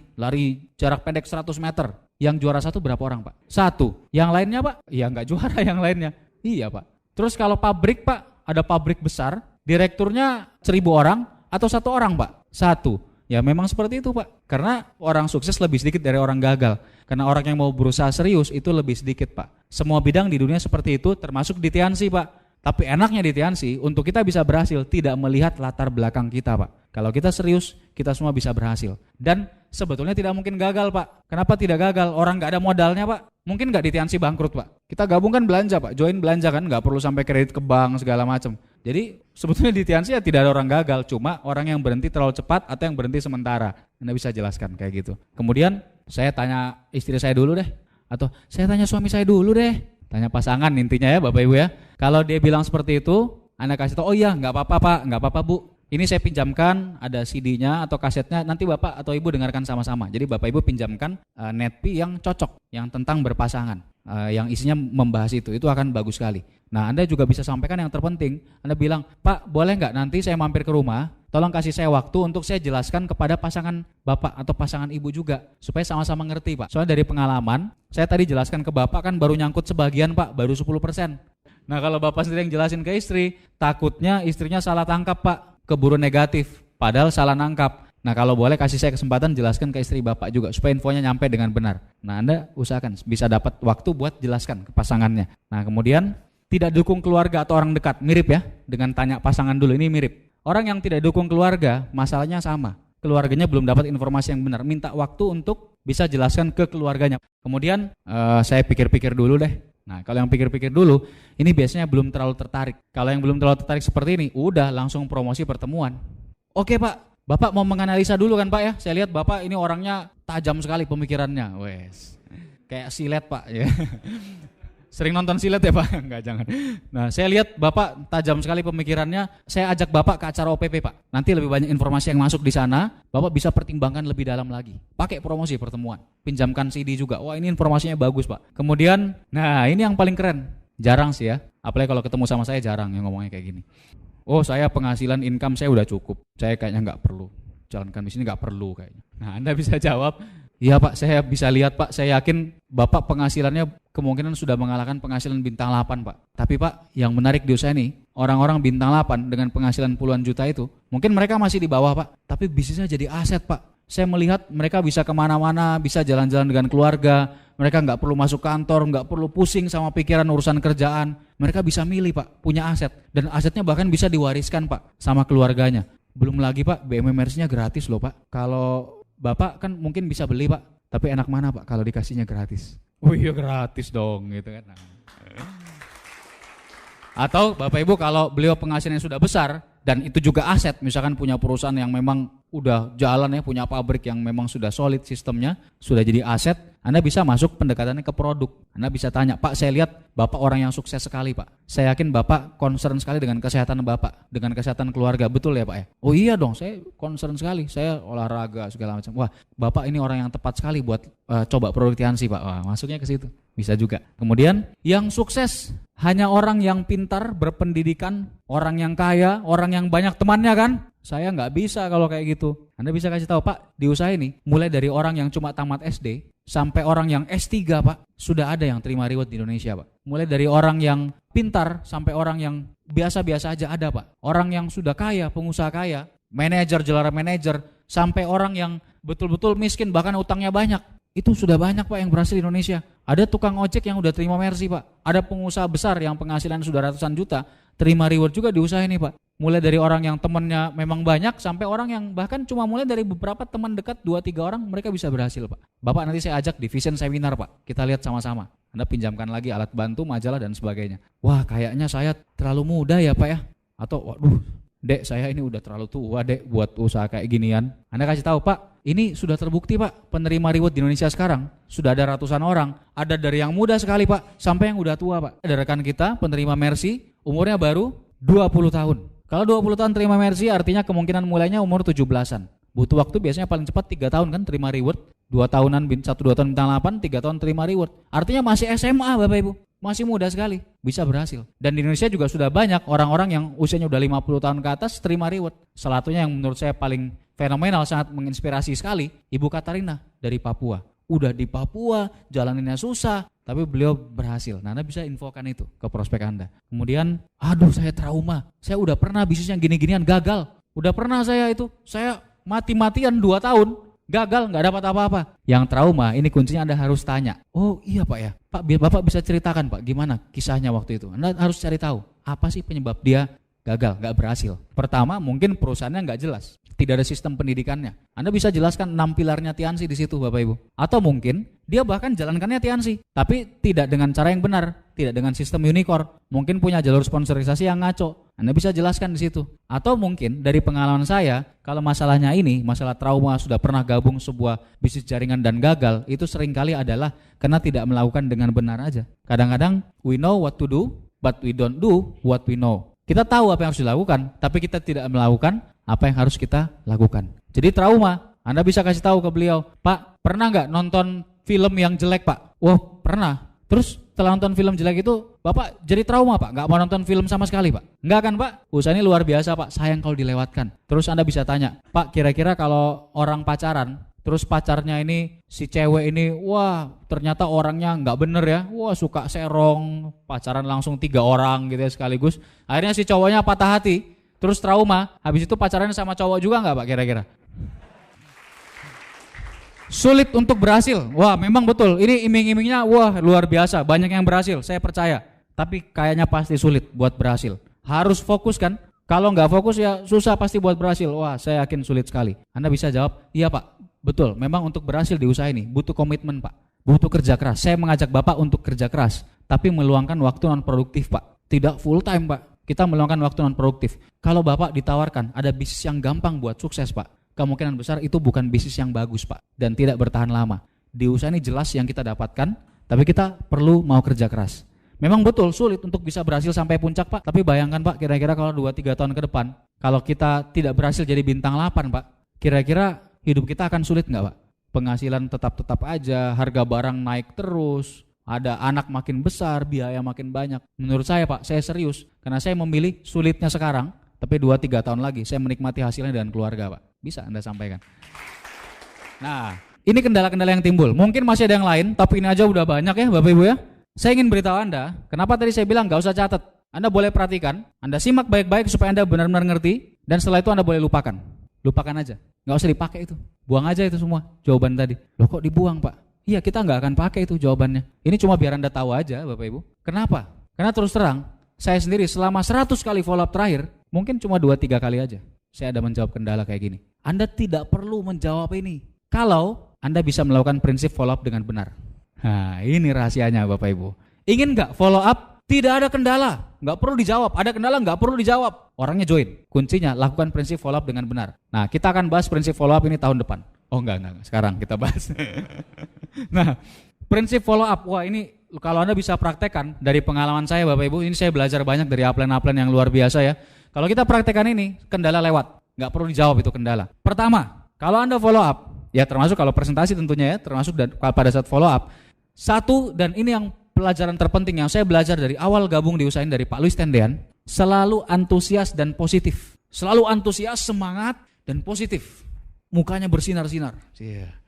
jarak pendek 100 meter, yang juara 1 berapa orang Pak? 1, yang lainnya Pak? Iya nggak juara yang lainnya, iya Pak. Terus kalau pabrik Pak, ada pabrik besar, direkturnya 1000 orang atau 1 orang Pak? 1. Ya memang seperti itu Pak, karena orang sukses lebih sedikit dari orang gagal. Karena orang yang mau berusaha serius itu lebih sedikit Pak. Semua bidang di dunia seperti itu termasuk di Tiansi Pak. Tapi enaknya di Tiansi, untuk kita bisa berhasil tidak melihat latar belakang kita Pak. Kalau kita serius, kita semua bisa berhasil. Dan sebetulnya tidak mungkin gagal Pak. Kenapa tidak gagal? Orang gak ada modalnya Pak. Mungkin gak di Tiansi bangkrut Pak. Kita gabungkan belanja Pak, join belanja kan, gak perlu sampai kredit ke bank segala macam. Jadi sebetulnya di Tiansi ya tidak ada orang gagal, cuma orang yang berhenti terlalu cepat atau yang berhenti sementara. Anda bisa jelaskan kayak gitu. Kemudian saya tanya istri saya dulu deh, atau saya tanya suami saya dulu deh. Tanya pasangan intinya ya Bapak Ibu ya. Kalau dia bilang seperti itu, Anda kasih tahu, oh iya nggak apa-apa Pak, nggak apa-apa Bu. Ini saya pinjamkan, ada CD-nya atau kasetnya, nanti Bapak atau Ibu dengarkan sama-sama. Jadi Bapak Ibu pinjamkan netpi yang cocok, yang tentang berpasangan, yang isinya membahas itu akan bagus sekali. Nah Anda juga bisa sampaikan yang terpenting, Anda bilang, Pak boleh nggak nanti saya mampir ke rumah, tolong kasih saya waktu untuk saya jelaskan kepada pasangan Bapak atau pasangan Ibu juga, supaya sama-sama ngerti Pak. Soalnya dari pengalaman, saya tadi jelaskan ke Bapak kan baru nyangkut sebagian Pak, baru 10%. Nah kalau Bapak sendiri yang jelasin ke istri, takutnya istrinya salah tangkap Pak, keburu negatif, padahal salah nangkap. Nah kalau boleh kasih saya kesempatan jelaskan ke istri Bapak juga, supaya infonya nyampe dengan benar. Nah Anda usahakan bisa dapat waktu buat jelaskan ke pasangannya. Nah kemudian tidak dukung keluarga atau orang dekat, mirip ya, dengan tanya pasangan dulu, ini mirip. Orang yang tidak dukung keluarga, masalahnya sama. Keluarganya belum dapat informasi yang benar, minta waktu untuk bisa jelaskan ke keluarganya. Kemudian saya pikir-pikir dulu deh. Nah kalau yang pikir-pikir dulu, ini biasanya belum terlalu tertarik. Kalau yang belum terlalu tertarik seperti ini, udah langsung promosi pertemuan. Oke Pak, Bapak mau menganalisa dulu kan Pak ya? Saya lihat Bapak ini orangnya tajam sekali pemikirannya. Wes, kayak silet Pak ya. Sering nonton silet ya Pak? Enggak, jangan. Nah saya lihat Bapak tajam sekali pemikirannya, saya ajak Bapak ke acara OPP Pak. Nanti lebih banyak informasi yang masuk di sana, Bapak bisa pertimbangkan lebih dalam lagi. Pakai promosi pertemuan, pinjamkan CD juga. Wah ini informasinya bagus Pak. Kemudian, nah ini yang paling keren. Jarang sih ya, apalagi kalau ketemu sama saya jarang yang ngomongnya kayak gini. Oh saya penghasilan income saya udah cukup, saya kayaknya nggak perlu. Jalankan bisnis nggak perlu kayaknya. Nah Anda bisa jawab, iya Pak, saya bisa lihat Pak, saya yakin Bapak penghasilannya kemungkinan sudah mengalahkan penghasilan bintang 8 Pak. Tapi Pak, yang menarik di usaha ini, orang-orang bintang 8 dengan penghasilan puluhan juta itu, mungkin mereka masih di bawah Pak, tapi bisnisnya jadi aset Pak. Saya melihat mereka bisa kemana-mana, bisa jalan-jalan dengan keluarga, mereka nggak perlu masuk kantor, nggak perlu pusing sama pikiran urusan kerjaan. Mereka bisa milih Pak, punya aset, dan asetnya bahkan bisa diwariskan Pak sama keluarganya. Belum lagi Pak, BMW Mercy-nya gratis loh Pak. Kalau Bapak kan mungkin bisa beli Pak, Tapi enak mana Pak kalau dikasihnya gratis? Oh iya gratis dong gitu kan. Nah. Atau Bapak Ibu kalau beliau penghasilannya sudah besar dan itu juga aset, misalkan punya perusahaan yang memang udah jalan ya, punya pabrik yang memang sudah solid sistemnya, sudah jadi aset, Anda bisa masuk pendekatannya ke produk. Anda bisa tanya, Pak saya lihat Bapak orang yang sukses sekali Pak. Saya yakin Bapak concern sekali dengan kesehatan Bapak, dengan kesehatan keluarga, betul ya Pak ya? Oh iya dong, saya concern sekali, saya olahraga segala macam. Wah Bapak ini orang yang tepat sekali buat coba produk Tiansi Pak. Wah masuknya ke situ, bisa juga. Kemudian yang sukses hanya orang yang pintar, berpendidikan, orang yang kaya, orang yang banyak temannya kan? Saya nggak bisa kalau kayak gitu. Anda bisa kasih tahu Pak, di usaha ini mulai dari orang yang cuma tamat SD sampai orang yang S3 Pak, sudah ada yang terima reward di Indonesia Pak. Mulai dari orang yang pintar sampai orang yang biasa-biasa aja ada Pak. Orang yang sudah kaya, pengusaha kaya, manajer, juara manajer, sampai orang yang betul-betul miskin bahkan utangnya banyak. Itu sudah banyak Pak yang berhasil di Indonesia. Ada tukang ojek yang udah terima Mercy Pak. Ada pengusaha besar yang penghasilan sudah ratusan juta, terima reward juga di usaha ini Pak. Mulai dari orang yang temannya memang banyak sampai orang yang bahkan cuma mulai dari beberapa teman dekat 2-3 orang mereka bisa berhasil Pak. Bapak nanti saya ajak di Vision Seminar Pak. Kita lihat sama-sama. Anda pinjamkan lagi alat bantu, majalah dan sebagainya. Wah kayaknya saya terlalu muda ya Pak ya. Atau waduh Dek saya ini udah terlalu tua Dek buat usaha kayak ginian. Anda kasih tahu Pak, ini sudah terbukti Pak, penerima reward di Indonesia sekarang sudah ada ratusan orang. Ada dari yang muda sekali Pak sampai yang udah tua Pak. Ada rekan kita penerima Mercy umurnya baru 20 tahun. Kalau 20 tahun terima Mercy artinya kemungkinan mulainya umur 17-an. Butuh waktu biasanya paling cepat 3 tahun kan terima reward. 2 tahunan, 1-2 tahun bintang 8, 3 tahun terima reward. Artinya masih SMA Bapak Ibu. Masih muda sekali, bisa berhasil. Dan di Indonesia juga sudah banyak orang-orang yang usianya udah 50 tahun ke atas terima reward. Salah satunya yang menurut saya paling fenomenal, sangat menginspirasi sekali, Ibu Katarina dari Papua. Udah di Papua, jalaninnya susah, tapi beliau berhasil. Nah Anda bisa infokan itu ke prospek Anda. Kemudian, aduh saya trauma, saya udah pernah bisnis yang gini-ginian gagal. Udah pernah saya mati-matian 2 tahun, gagal, gak dapat apa-apa. Yang trauma, ini kuncinya Anda harus tanya. Oh iya Pak ya, Pak biar Bapak bisa ceritakan Pak gimana kisahnya waktu itu. Anda harus cari tahu, apa sih penyebab dia gagal, gak berhasil. Pertama mungkin perusahaannya gak jelas, tidak ada sistem pendidikannya. Anda bisa jelaskan 6 pilarnya Tiansi di situ Bapak Ibu. Atau mungkin dia bahkan jalankannya Tiansi, tapi tidak dengan cara yang benar, tidak dengan sistem unicorn. Mungkin punya jalur sponsorisasi yang ngaco. Anda bisa jelaskan di situ. Atau mungkin dari pengalaman saya, kalau masalahnya ini, masalah trauma sudah pernah gabung sebuah bisnis jaringan dan gagal, itu seringkali adalah karena tidak melakukan dengan benar aja. Kadang-kadang we know what to do, but we don't do what we know. Kita tahu apa yang harus dilakukan, tapi kita tidak melakukan apa yang harus kita lakukan. Jadi trauma, Anda bisa kasih tahu ke beliau, Pak, pernah nggak nonton film yang jelek Pak? Wah pernah. Terus setelah nonton film jelek itu, Bapak jadi trauma Pak, nggak mau nonton film sama sekali Pak? Nggak kan Pak? Usaha ini luar biasa Pak, sayang kalau dilewatkan. Terus Anda bisa tanya, Pak kira-kira kalau orang pacaran, terus pacarnya ini, si cewek ini, wah ternyata orangnya nggak bener ya, wah suka serong, pacaran langsung 3 orang gitu ya sekaligus. Akhirnya si cowoknya patah hati, terus trauma, habis itu pacarannya sama cowok juga nggak Pak kira-kira? Sulit untuk berhasil, wah memang betul, ini iming-imingnya wah luar biasa, banyak yang berhasil, saya percaya. Tapi kayaknya pasti sulit buat berhasil, harus fokus kan? Kalau nggak fokus ya susah pasti buat berhasil, wah saya yakin sulit sekali. Anda bisa jawab, iya Pak, betul, memang untuk berhasil di usaha ini butuh komitmen Pak, butuh kerja keras. Saya mengajak Bapak untuk kerja keras, tapi meluangkan waktu non produktif Pak, tidak full time Pak, kita meluangkan waktu non produktif. Kalau Bapak ditawarkan ada bisnis yang gampang buat sukses Pak, kemungkinan besar itu bukan bisnis yang bagus Pak, dan tidak bertahan lama. Di usaha ini jelas yang kita dapatkan, tapi kita perlu mau kerja keras. Memang betul sulit untuk bisa berhasil sampai puncak Pak, tapi bayangkan Pak kira-kira kalau 2-3 tahun ke depan, kalau kita tidak berhasil jadi bintang 8 Pak, kira-kira hidup kita akan sulit nggak Pak? Penghasilan tetap aja, harga barang naik terus, ada anak makin besar, biaya makin banyak. Menurut saya Pak, saya serius, karena saya memilih sulitnya sekarang, tapi 2-3 tahun lagi saya menikmati hasilnya dengan keluarga Pak. Bisa Anda sampaikan. Nah, ini kendala-kendala yang timbul. Mungkin masih ada yang lain, tapi ini aja udah banyak ya Bapak Ibu ya. Saya ingin beritahu Anda, kenapa tadi saya bilang gak usah catat. Anda boleh perhatikan, Anda simak baik-baik supaya Anda benar-benar ngerti, dan setelah itu Anda boleh lupakan. Lupakan aja, gak usah dipakai itu. Buang aja itu semua, jawaban tadi. Loh kok dibuang Pak? Iya kita gak akan pakai itu jawabannya. Ini cuma biar Anda tahu aja Bapak Ibu. Kenapa? Karena terus terang, saya sendiri selama 100 kali follow up terakhir, mungkin cuma 2-3 kali aja saya ada menjawab kendala kayak gini. Anda tidak perlu menjawab ini. Kalau Anda bisa melakukan prinsip follow up dengan benar. Nah, ini rahasianya Bapak Ibu. Ingin nggak follow up? Tidak ada kendala, nggak perlu dijawab. Ada kendala, nggak perlu dijawab. Orangnya join. Kuncinya lakukan prinsip follow up dengan benar. Nah, kita akan bahas prinsip follow up ini tahun depan. Oh enggak. Sekarang kita bahas. Nah, prinsip follow up. Wah, ini kalau Anda bisa praktekkan dari pengalaman saya Bapak Ibu, ini saya belajar banyak dari upline yang luar biasa ya. Kalau kita praktekkan ini, kendala lewat. Nggak perlu dijawab itu kendala. Pertama, kalau Anda follow up, ya termasuk kalau presentasi tentunya ya, termasuk pada saat follow up. Satu, dan ini yang pelajaran terpenting yang saya belajar dari awal gabung di Usahain dari Pak Luis Tendean, selalu antusias dan positif. Selalu antusias, semangat, dan positif. Mukanya bersinar-sinar.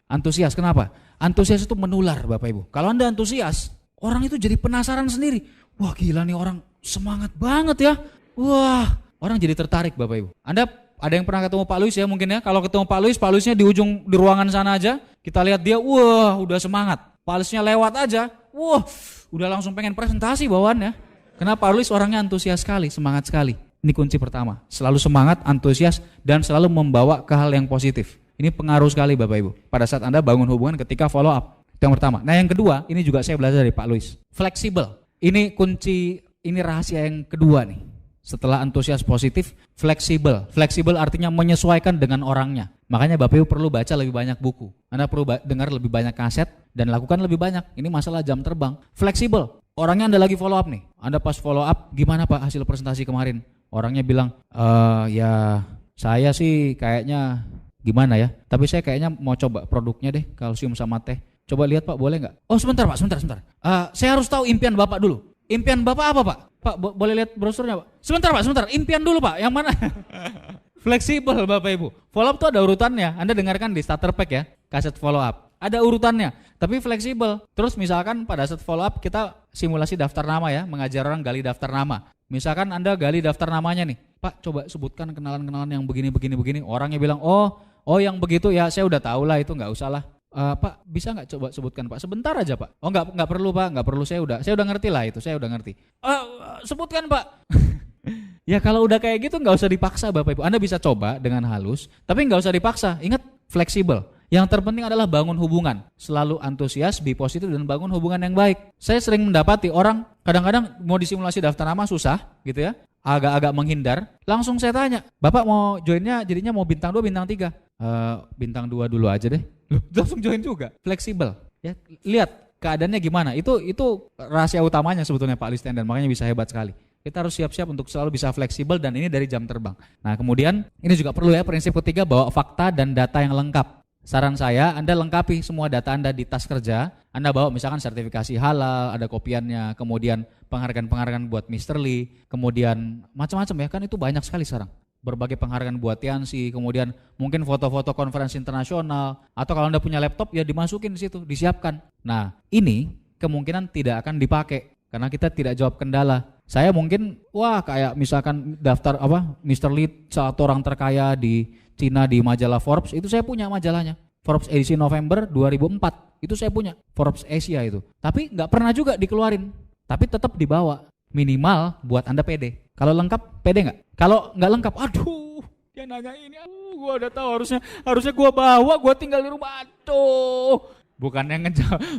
Antusias, kenapa? Antusias itu menular Bapak Ibu. Kalau Anda antusias, orang itu jadi penasaran sendiri. Wah gila nih orang semangat banget ya. Wah, orang jadi tertarik Bapak Ibu. Anda ada yang pernah ketemu Pak Luis ya mungkin ya. Kalau ketemu Pak Luisnya di ujung di ruangan sana aja. Kita lihat dia, wah udah semangat. Pak Luisnya lewat aja, wah udah langsung pengen presentasi bawaannya. Karena Pak Luis orangnya antusias sekali, semangat sekali. Ini kunci pertama. Selalu semangat, antusias, dan selalu membawa ke hal yang positif. Ini pengaruh sekali Bapak Ibu. Pada saat Anda bangun hubungan ketika follow up. Itu yang pertama. Nah yang kedua, ini juga saya belajar dari Pak Luis. Fleksibel. Ini kunci, ini rahasia yang kedua nih. Setelah antusias positif, fleksibel. Fleksibel artinya menyesuaikan dengan orangnya. Makanya Bapak Ibu perlu baca lebih banyak buku. Anda perlu dengar lebih banyak kaset dan lakukan lebih banyak. Ini masalah jam terbang. Fleksibel. Orangnya Anda lagi follow up nih. Anda pas follow up, gimana Pak hasil presentasi kemarin? Orangnya bilang, ya saya sih kayaknya gimana ya. Tapi saya kayaknya mau coba produknya deh, kalsium sama teh. Coba lihat Pak, boleh nggak? Oh sebentar Pak, sebentar. Saya harus tahu impian Bapak dulu. Impian Bapak apa Pak? Pak boleh lihat brosurnya Pak? Sebentar Pak, sebentar. Impian dulu Pak, yang mana? Fleksibel Bapak Ibu. Follow up tuh ada urutannya. Anda dengarkan di starter pack ya, kaset follow up. Ada urutannya, tapi fleksibel. Terus misalkan pada saat follow up kita simulasi daftar nama ya, mengajar orang gali daftar nama. Misalkan Anda gali daftar namanya nih. Pak coba sebutkan kenalan-kenalan yang begini. Orangnya bilang, oh yang begitu ya saya udah tahu lah itu nggak usah lah. Pak bisa nggak coba sebutkan Pak? Sebentar aja Pak. Oh nggak perlu Pak, nggak perlu saya udah ngerti lah itu, saya udah ngerti. Sebutkan Pak. Ya kalau udah kayak gitu nggak usah dipaksa Bapak Ibu. Anda bisa coba dengan halus, tapi nggak usah dipaksa. Ingat fleksibel. Yang terpenting adalah bangun hubungan. Selalu antusias, be positif dan bangun hubungan yang baik. Saya sering mendapati orang kadang-kadang mau disimulasi daftar nama susah gitu ya. Agak-agak menghindar. Langsung saya tanya, Bapak mau joinnya jadinya mau bintang 2, bintang 3? Bintang 2 dulu aja deh. Langsung join juga. Fleksibel. Ya, lihat keadaannya gimana. Itu rahasia utamanya sebetulnya Pak Luis Tendean, makanya bisa hebat sekali. Kita harus siap-siap untuk selalu bisa fleksibel dan ini dari jam terbang. Nah kemudian ini juga perlu ya prinsip ketiga, bawa fakta dan data yang lengkap. Saran saya Anda lengkapi semua data Anda di tas kerja. Anda bawa misalkan sertifikasi halal, ada kopiannya, kemudian penghargaan-penghargaan buat Mr. Lee, kemudian macam-macam ya, kan itu banyak sekali sekarang. Berbagai penghargaan buat Tiansi, kemudian mungkin foto-foto konferensi internasional, atau kalau Anda punya laptop ya dimasukin di situ, disiapkan. Nah ini kemungkinan tidak akan dipakai karena kita tidak jawab kendala. Saya mungkin kayak misalkan daftar Mr. Lee, satu orang terkaya di Cina di majalah Forbes, itu saya punya majalahnya. Forbes edisi November 2004, itu saya punya. Forbes Asia itu. Tapi nggak pernah juga dikeluarin. Tapi tetap dibawa. Minimal buat Anda pede. Kalau lengkap, pede nggak? Kalau nggak lengkap, aduh, dia nanya ini, gue udah tahu harusnya gue bawa, gue tinggal di rumah, aduh. Bukannya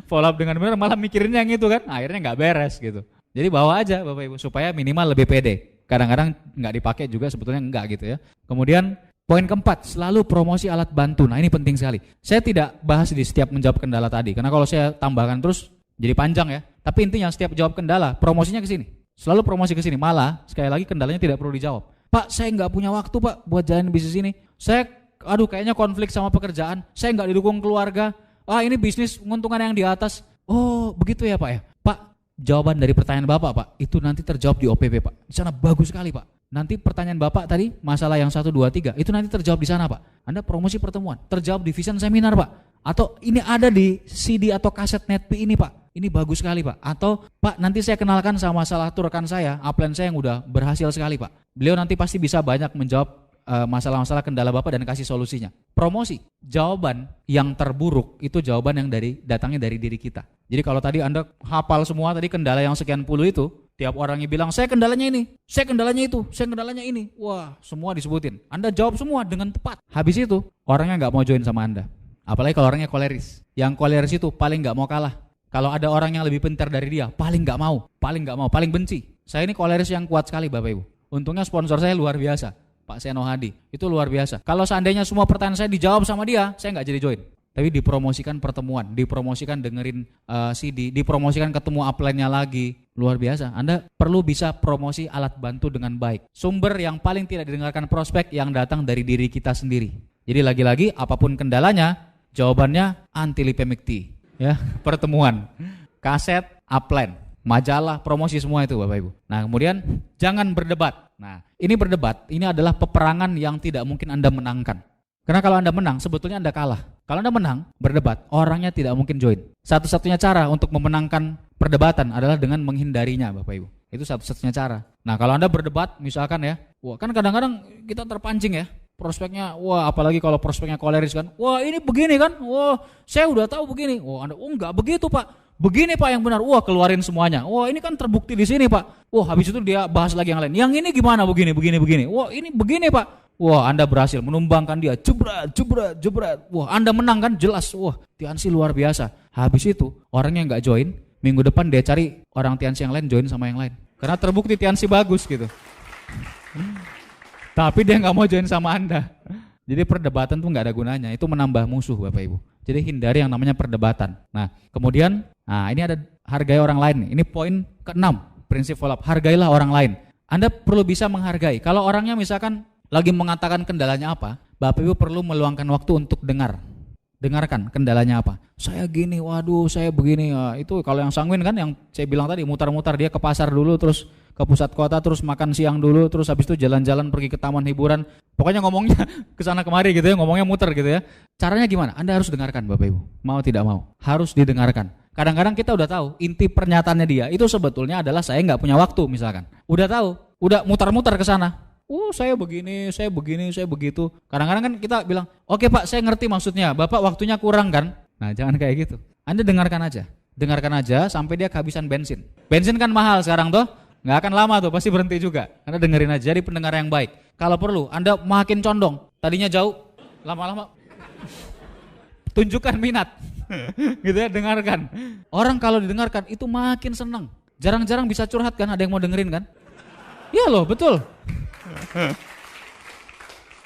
follow up dengan benar, malah mikirinnya yang itu kan, akhirnya nggak beres gitu. Jadi bawa aja Bapak Ibu supaya minimal lebih pede. Kadang-kadang nggak dipakai juga sebetulnya enggak gitu ya. Kemudian poin keempat, selalu promosi alat bantu. Nah ini penting sekali. Saya tidak bahas di setiap menjawab kendala tadi, karena kalau saya tambahkan terus jadi panjang ya. Tapi intinya setiap jawab kendala, promosinya ke sini. Selalu promosi ke sini. Malah sekali lagi kendalanya tidak perlu dijawab. Pak saya nggak punya waktu Pak buat jalan bisnis ini. Saya kayaknya konflik sama pekerjaan. Saya nggak didukung keluarga. Ini bisnis menguntungkan yang di atas. Oh begitu ya Pak ya. Pak, jawaban dari pertanyaan Bapak Pak, itu nanti terjawab di OPP Pak. Di sana bagus sekali Pak. Nanti pertanyaan Bapak tadi, masalah yang 1, 2, 3, itu nanti terjawab di sana Pak. Anda promosi pertemuan, terjawab di Vision Seminar Pak. Atau ini ada di CD atau kaset NetP ini Pak. Ini bagus sekali Pak. Atau Pak nanti saya kenalkan sama salah satu rekan saya, upline saya yang udah berhasil sekali Pak. Beliau nanti pasti bisa banyak menjawab masalah-masalah kendala Bapak dan kasih solusinya. Promosi, jawaban yang terburuk itu jawaban yang datangnya dari diri kita. Jadi kalau tadi Anda hafal semua tadi kendala yang sekian puluh itu, tiap orangnya bilang saya kendalanya ini, saya kendalanya itu, saya kendalanya ini. Wah, semua disebutin. Anda jawab semua dengan tepat. Habis itu orangnya nggak mau join sama Anda. Apalagi kalau orangnya koleris. Yang koleris itu paling nggak mau kalah. Kalau ada orang yang lebih pintar dari dia, paling nggak mau, paling benci. Saya ini koleris yang kuat sekali Bapak Ibu. Untungnya sponsor saya luar biasa, Pak Seno Hadi. Itu luar biasa. Kalau seandainya semua pertanyaan saya dijawab sama dia, saya nggak jadi join. Tapi dipromosikan pertemuan, dipromosikan dengerin CD, dipromosikan ketemu upline-nya lagi. Luar biasa. Anda perlu bisa promosi alat bantu dengan baik. Sumber yang paling tidak didengarkan prospek yang datang dari diri kita sendiri. Jadi lagi-lagi apapun kendalanya, jawabannya anti-lipemic tea. Ya, pertemuan, kaset, upline, majalah, promosi semua itu Bapak Ibu. Nah kemudian jangan berdebat. Nah ini berdebat, ini adalah peperangan yang tidak mungkin Anda menangkan. Karena kalau Anda menang, sebetulnya Anda kalah. Kalau Anda menang, berdebat, orangnya tidak mungkin join. Satu-satunya cara untuk memenangkan perdebatan adalah dengan menghindarinya Bapak Ibu. Itu satu-satunya cara. Nah kalau Anda berdebat, misalkan ya, wah kan kadang-kadang kita terpancing ya. Prospeknya, wah apalagi kalau prospeknya koleris kan, wah ini begini kan, wah saya udah tahu begini, wah Anda, oh enggak begitu Pak, begini Pak yang benar, wah keluarin semuanya, wah ini kan terbukti di sini Pak, wah habis itu dia bahas lagi yang lain, yang ini gimana begini, wah ini begini Pak, wah Anda berhasil menumbangkan dia, jebret, wah Anda menang kan jelas, wah Tiansi luar biasa, habis itu orang yang nggak join, minggu depan dia cari orang Tiansi yang lain join sama yang lain, karena terbukti Tiansi bagus gitu. Tapi dia nggak mau join sama Anda. Jadi perdebatan tuh nggak ada gunanya. Itu menambah musuh Bapak Ibu. Jadi hindari yang namanya perdebatan. Nah kemudian, ini ada hargai orang lain. Ini poin ke-6, prinsip follow up. Hargailah orang lain. Anda perlu bisa menghargai. Kalau orangnya misalkan lagi mengatakan kendalanya apa, Bapak Ibu perlu meluangkan waktu untuk dengarkan kendalanya apa. Saya gini, waduh saya begini. Itu kalau yang sanguin kan yang saya bilang tadi, mutar-mutar dia ke pasar dulu, terus ke pusat kota, terus makan siang dulu, terus habis itu jalan-jalan pergi ke taman hiburan. Pokoknya ngomongnya ke sana kemari gitu ya, ngomongnya muter gitu ya. Caranya gimana? Anda harus dengarkan Bapak Ibu. Mau tidak mau, harus didengarkan. Kadang-kadang kita udah tahu inti pernyataannya dia itu sebetulnya adalah saya nggak punya waktu misalkan. Udah tahu, udah mutar-mutar ke sana. Saya begini, saya begitu. Kadang-kadang kan kita bilang, oke Pak, saya ngerti maksudnya. Bapak waktunya kurang kan? Nah jangan kayak gitu. Anda dengarkan aja sampai dia kehabisan bensin. Bensin kan mahal sekarang tuh. Nggak akan lama tuh, pasti berhenti juga. Anda dengerin aja, jadi pendengar yang baik. Kalau perlu, Anda makin condong. Tadinya jauh, lama-lama tunjukkan minat. Gitu ya, dengarkan. Orang kalau didengarkan itu makin senang. Jarang-jarang bisa curhat kan, ada yang mau dengerin kan? Iya loh, betul.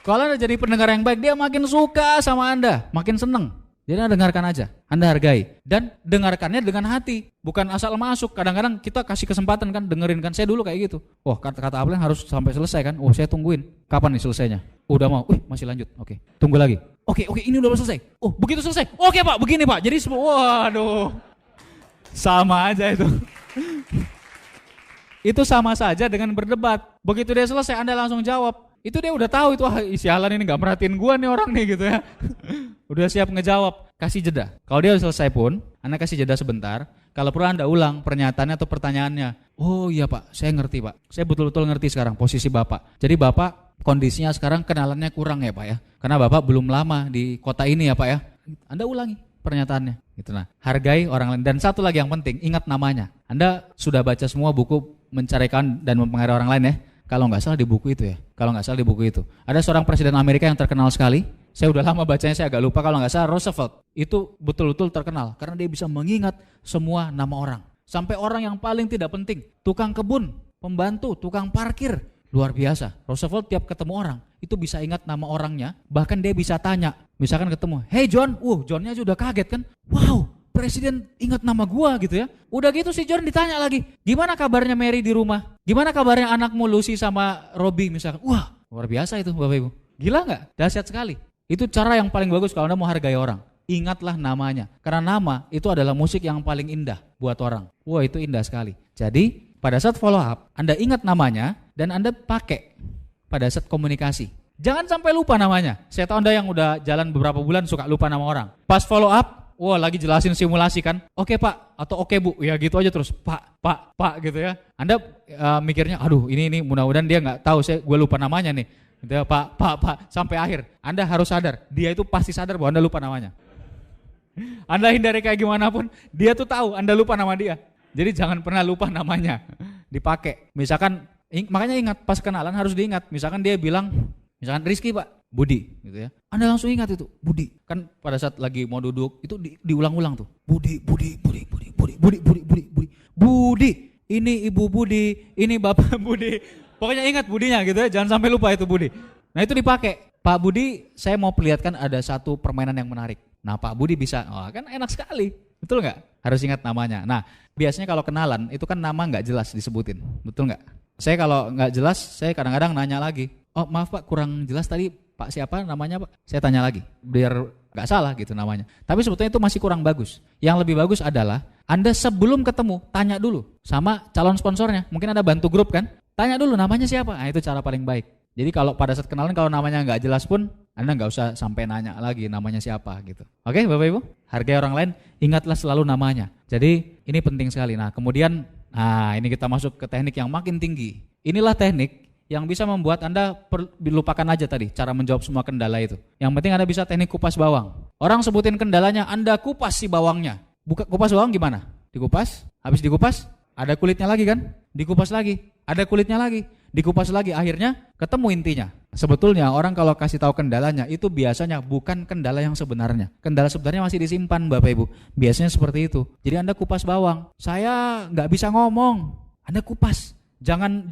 Kalau Anda jadi pendengar yang baik, dia makin suka sama Anda, makin senang. Jadi Anda dengarkan aja, Anda hargai. Dan dengarkannya dengan hati, bukan asal masuk. Kadang-kadang kita kasih kesempatan kan, dengerin kan. Saya dulu kayak gitu. Kata upline harus sampai selesai kan. Saya tungguin. Kapan nih selesainya? Udah mau. Masih lanjut. Oke. Tunggu lagi. Oke, ini udah selesai. Begitu selesai. Oke Pak, begini Pak. Jadi waduh. Sama aja itu. Itu sama saja dengan berdebat. Begitu dia selesai, Anda langsung jawab. Itu dia udah tahu itu, sialan ini gak merhatiin gua nih orang nih gitu ya. Udah siap ngejawab, kasih jeda. Kalau dia udah selesai pun, Anda kasih jeda sebentar. Kalau perlu Anda ulang pernyataannya atau pertanyaannya. Oh iya Pak, saya ngerti Pak. Saya betul-betul ngerti sekarang posisi Bapak. Jadi Bapak kondisinya sekarang kenalannya kurang ya Pak ya. Karena Bapak belum lama di kota ini ya Pak ya. Anda ulangi pernyataannya. Gitu. Nah, hargai orang lain. Dan satu lagi yang penting, ingat namanya. Anda sudah baca semua buku Mencarikan dan Mempengaruhi Orang Lain ya. Kalau nggak salah di buku itu ya. Ada seorang presiden Amerika yang terkenal sekali. Saya udah lama bacanya, saya agak lupa. Kalau nggak salah Roosevelt. Itu betul-betul terkenal. Karena dia bisa mengingat semua nama orang. Sampai orang yang paling tidak penting. Tukang kebun, pembantu, tukang parkir. Luar biasa. Roosevelt tiap ketemu orang, itu bisa ingat nama orangnya. Bahkan dia bisa tanya. Misalkan ketemu, hey John. Johnnya sudah kaget kan. Wow, presiden ingat nama gua gitu ya. Udah gitu si John ditanya lagi, gimana kabarnya Mary di rumah? Gimana kabarnya anakmu Lucy sama Robbie misalkan? Wah, luar biasa itu Bapak Ibu. Gila nggak? Dahsyat sekali. Itu cara yang paling bagus kalau Anda mau hargai orang. Ingatlah namanya. Karena nama itu adalah musik yang paling indah buat orang. Wah, itu indah sekali. Jadi pada saat follow up, Anda ingat namanya dan Anda pakai pada saat komunikasi. Jangan sampai lupa namanya. Saya tahu Anda yang udah jalan beberapa bulan suka lupa nama orang. Pas follow up, lagi jelasin simulasi kan. Oke Pak, atau oke Bu. Ya gitu aja terus. Pak gitu ya. Anda mikirnya, aduh ini mudah-mudahan dia nggak tahu gue lupa namanya nih. Gitu ya, Pak, sampai akhir. Anda harus sadar, dia itu pasti sadar bahwa Anda lupa namanya. Anda hindari kayak gimana pun, dia tuh tahu Anda lupa nama dia. Jadi jangan pernah lupa namanya, dipakai. Misalkan, makanya ingat pas kenalan harus diingat. Misalkan dia bilang, misalkan Rizky Pak, Budi gitu ya. Anda langsung ingat itu, Budi. Kan pada saat lagi mau duduk itu diulang-ulang tuh. Budi. Budi, ini Ibu Budi, ini Bapak Budi. Pokoknya ingat Budinya gitu ya, jangan sampai lupa itu Budi. Nah itu dipakai. Pak Budi, saya mau perlihatkan ada satu permainan yang menarik. Nah Pak Budi bisa, kan enak sekali. Betul nggak? Harus ingat namanya. Nah biasanya kalau kenalan itu kan nama nggak jelas disebutin. Betul nggak? Saya kalau nggak jelas, saya kadang-kadang nanya lagi. Oh maaf Pak, kurang jelas tadi Pak siapa namanya Pak? Saya tanya lagi, biar nggak salah gitu namanya. Tapi sebetulnya itu masih kurang bagus. Yang lebih bagus adalah Anda sebelum ketemu, tanya dulu sama calon sponsornya. Mungkin ada bantu grup kan? Tanya dulu namanya siapa? Nah itu cara paling baik. Jadi kalau pada saat kenalan kalau namanya nggak jelas pun Anda nggak usah sampai nanya lagi namanya siapa gitu. Oke Bapak Ibu, hargai orang lain, ingatlah selalu namanya. Jadi ini penting sekali. Nah kemudian, ini kita masuk ke teknik yang makin tinggi. Inilah teknik yang bisa membuat Anda lupakan aja tadi cara menjawab semua kendala itu. Yang penting Anda bisa teknik kupas bawang. Orang sebutin kendalanya, Anda kupas si bawangnya. Kupas bawang gimana? Dikupas, habis dikupas ada kulitnya lagi kan? Dikupas lagi, ada kulitnya lagi. Dikupas lagi, akhirnya ketemu intinya. Sebetulnya orang kalau kasih tahu kendalanya itu biasanya bukan kendala yang sebenarnya. Kendala sebenarnya masih disimpan Bapak Ibu. Biasanya seperti itu. Jadi Anda kupas bawang. Saya nggak bisa ngomong. Anda kupas. Jangan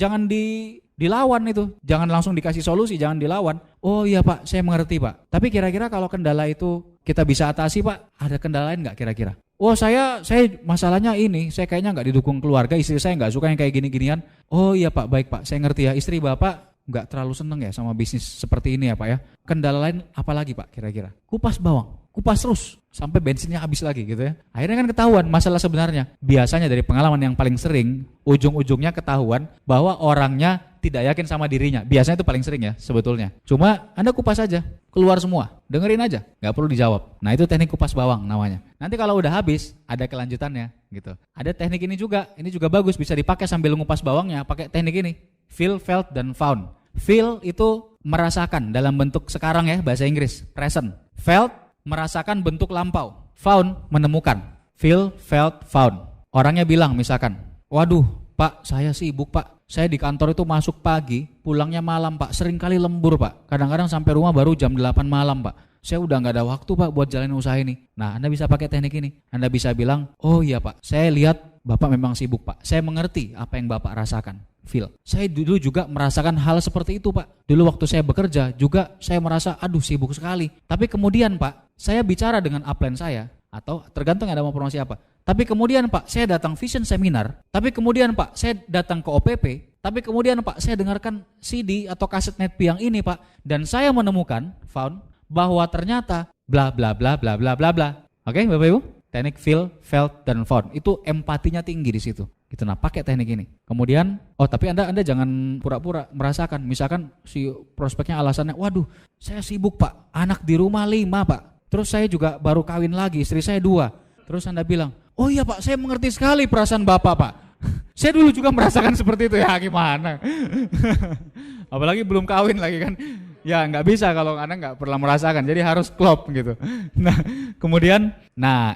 dilawan itu. Jangan langsung dikasih solusi, jangan dilawan. Oh iya Pak, saya mengerti Pak. Tapi kira-kira kalau kendala itu kita bisa atasi Pak, ada kendala lain nggak kira-kira? Oh saya masalahnya ini, saya kayaknya nggak didukung keluarga, istri saya nggak suka yang kayak gini-ginian. Oh iya Pak, baik Pak, saya ngerti ya. Istri Bapak nggak terlalu seneng ya sama bisnis seperti ini ya Pak ya. Kendala lain apa lagi Pak kira-kira? Kupas bawang, kupas terus sampai bensinnya habis lagi gitu ya. Akhirnya kan ketahuan masalah sebenarnya. Biasanya dari pengalaman yang paling sering, ujung-ujungnya ketahuan bahwa orangnya tidak yakin sama dirinya. Biasanya itu paling sering ya sebetulnya. Cuma Anda kupas aja, keluar semua, dengerin aja, nggak perlu dijawab. Nah itu teknik kupas bawang namanya. Nanti kalau udah habis, ada kelanjutannya gitu. Ada teknik ini juga bagus, bisa dipakai sambil ngupas bawangnya, pakai teknik ini. Feel, felt, dan found. Feel itu merasakan dalam bentuk sekarang ya, bahasa Inggris, present. Felt, merasakan bentuk lampau. Found, menemukan. Feel, felt, found. Orangnya bilang misalkan, waduh Pak, saya sibuk Pak. Saya di kantor itu masuk pagi, pulangnya malam Pak. Sering kali lembur Pak. Kadang-kadang sampai rumah baru jam 8 malam Pak. Saya udah gak ada waktu Pak buat jalanin usaha ini. Nah Anda bisa pakai teknik ini. Anda bisa bilang, oh iya Pak, saya lihat Bapak memang sibuk Pak. Saya mengerti apa yang Bapak rasakan. Feel. Saya dulu juga merasakan hal seperti itu Pak. Dulu waktu saya bekerja juga saya merasa aduh sibuk sekali. Tapi kemudian Pak, saya bicara dengan upline saya. Atau tergantung ada mau promosi apa. Tapi kemudian Pak, saya datang vision seminar. Tapi kemudian Pak, saya datang ke OPP. Tapi kemudian Pak, saya dengarkan CD atau kaset Netpi yang ini Pak. Dan saya menemukan, found, bahwa ternyata bla bla bla bla bla bla bla. Oke Bapak Ibu? Teknik feel, felt, dan found. Itu empatinya tinggi di situ. Gitu. Nah pakai teknik ini. Kemudian, tapi anda jangan pura-pura merasakan. Misalkan si prospeknya alasannya, waduh saya sibuk Pak. Anak di rumah 5 Pak. Terus saya juga baru kawin lagi, istri saya 2. Terus Anda bilang, oh iya Pak, saya mengerti sekali perasaan Bapak Pak. Saya dulu juga merasakan seperti itu ya, gimana? Apalagi belum kawin lagi kan. Ya nggak bisa kalau Anda nggak pernah merasakan, jadi harus klop gitu. Nah kemudian,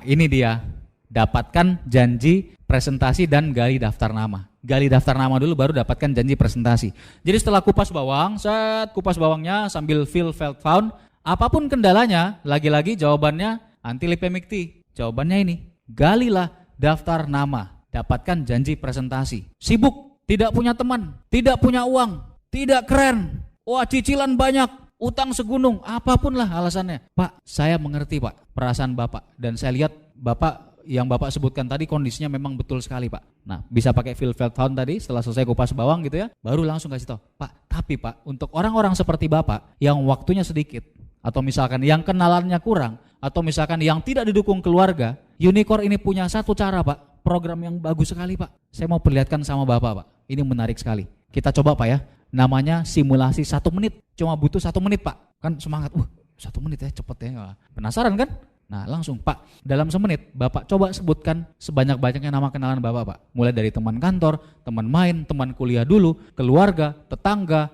ini dia, dapatkan janji presentasi dan gali daftar nama. Gali daftar nama dulu baru dapatkan janji presentasi. Jadi setelah kupas bawang, kupas bawangnya sambil feel, felt, found. Apapun kendalanya, lagi-lagi jawabannya anti-lipemikti. Jawabannya ini, galilah daftar nama, dapatkan janji presentasi. Sibuk, tidak punya teman, tidak punya uang, tidak keren, cicilan banyak, utang segunung, apapun lah alasannya. Pak, saya mengerti Pak, perasaan Bapak. Dan saya lihat Bapak, yang Bapak sebutkan tadi kondisinya memang betul sekali Pak. Nah bisa pakai feel, felt, found tadi setelah selesai kupas bawang gitu ya. Baru langsung kasih tahu, Pak, tapi Pak untuk orang-orang seperti Bapak yang waktunya sedikit, atau misalkan yang kenalannya kurang, atau misalkan yang tidak didukung keluarga, Unicorn ini punya satu cara Pak, program yang bagus sekali Pak. Saya mau perlihatkan sama Bapak Pak, ini menarik sekali. Kita coba Pak ya, namanya simulasi 1 menit, cuma butuh 1 menit Pak. Kan semangat, 1 menit ya cepet ya, penasaran kan? Nah langsung Pak, dalam 1 menit Bapak coba sebutkan sebanyak-banyaknya nama kenalan Bapak Pak. Mulai dari teman kantor, teman main, teman kuliah dulu, keluarga, tetangga,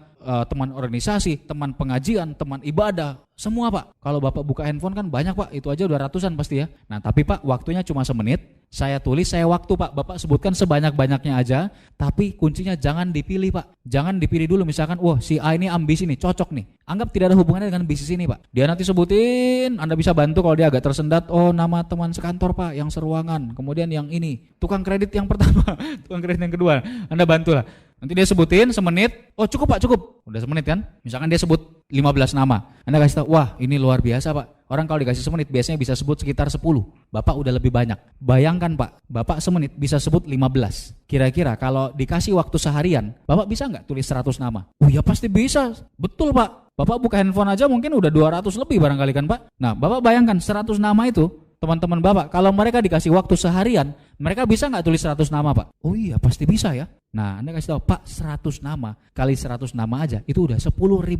teman organisasi, teman pengajian, teman ibadah, semua Pak. Kalau Bapak buka handphone kan banyak Pak, itu aja udah ratusan pasti ya. Nah tapi Pak, waktunya cuma semenit, saya tulis, saya waktu Pak. Bapak sebutkan sebanyak-banyaknya aja, tapi kuncinya jangan dipilih Pak. Jangan dipilih dulu, misalkan, wah si A ini ambisi nih, cocok nih. Anggap tidak ada hubungannya dengan bisnis ini Pak. Dia nanti sebutin, Anda bisa bantu kalau dia agak tersendat, oh nama teman sekantor Pak, yang seruangan. Kemudian yang ini, tukang kredit yang pertama, tukang kredit yang kedua, Anda bantulah. Nanti dia sebutin semenit, oh cukup Pak, cukup. Udah semenit kan? Misalkan dia sebut 15 nama. Anda kasih tahu, wah ini luar biasa Pak. Orang kalau dikasih semenit biasanya bisa sebut sekitar 10. Bapak udah lebih banyak. Bayangkan Pak, Bapak semenit bisa sebut 15. Kira-kira kalau dikasih waktu seharian, Bapak bisa nggak tulis 100 nama? Oh ya pasti bisa. Betul Pak. Bapak buka handphone aja mungkin udah 200 lebih barangkali kan Pak. Nah Bapak bayangkan 100 nama itu, teman-teman Bapak, kalau mereka dikasih waktu seharian, mereka bisa nggak tulis 100 nama Pak? Oh iya pasti bisa ya. Nah Anda kasih tahu, Pak 100 nama kali 100 nama aja, itu udah 10.000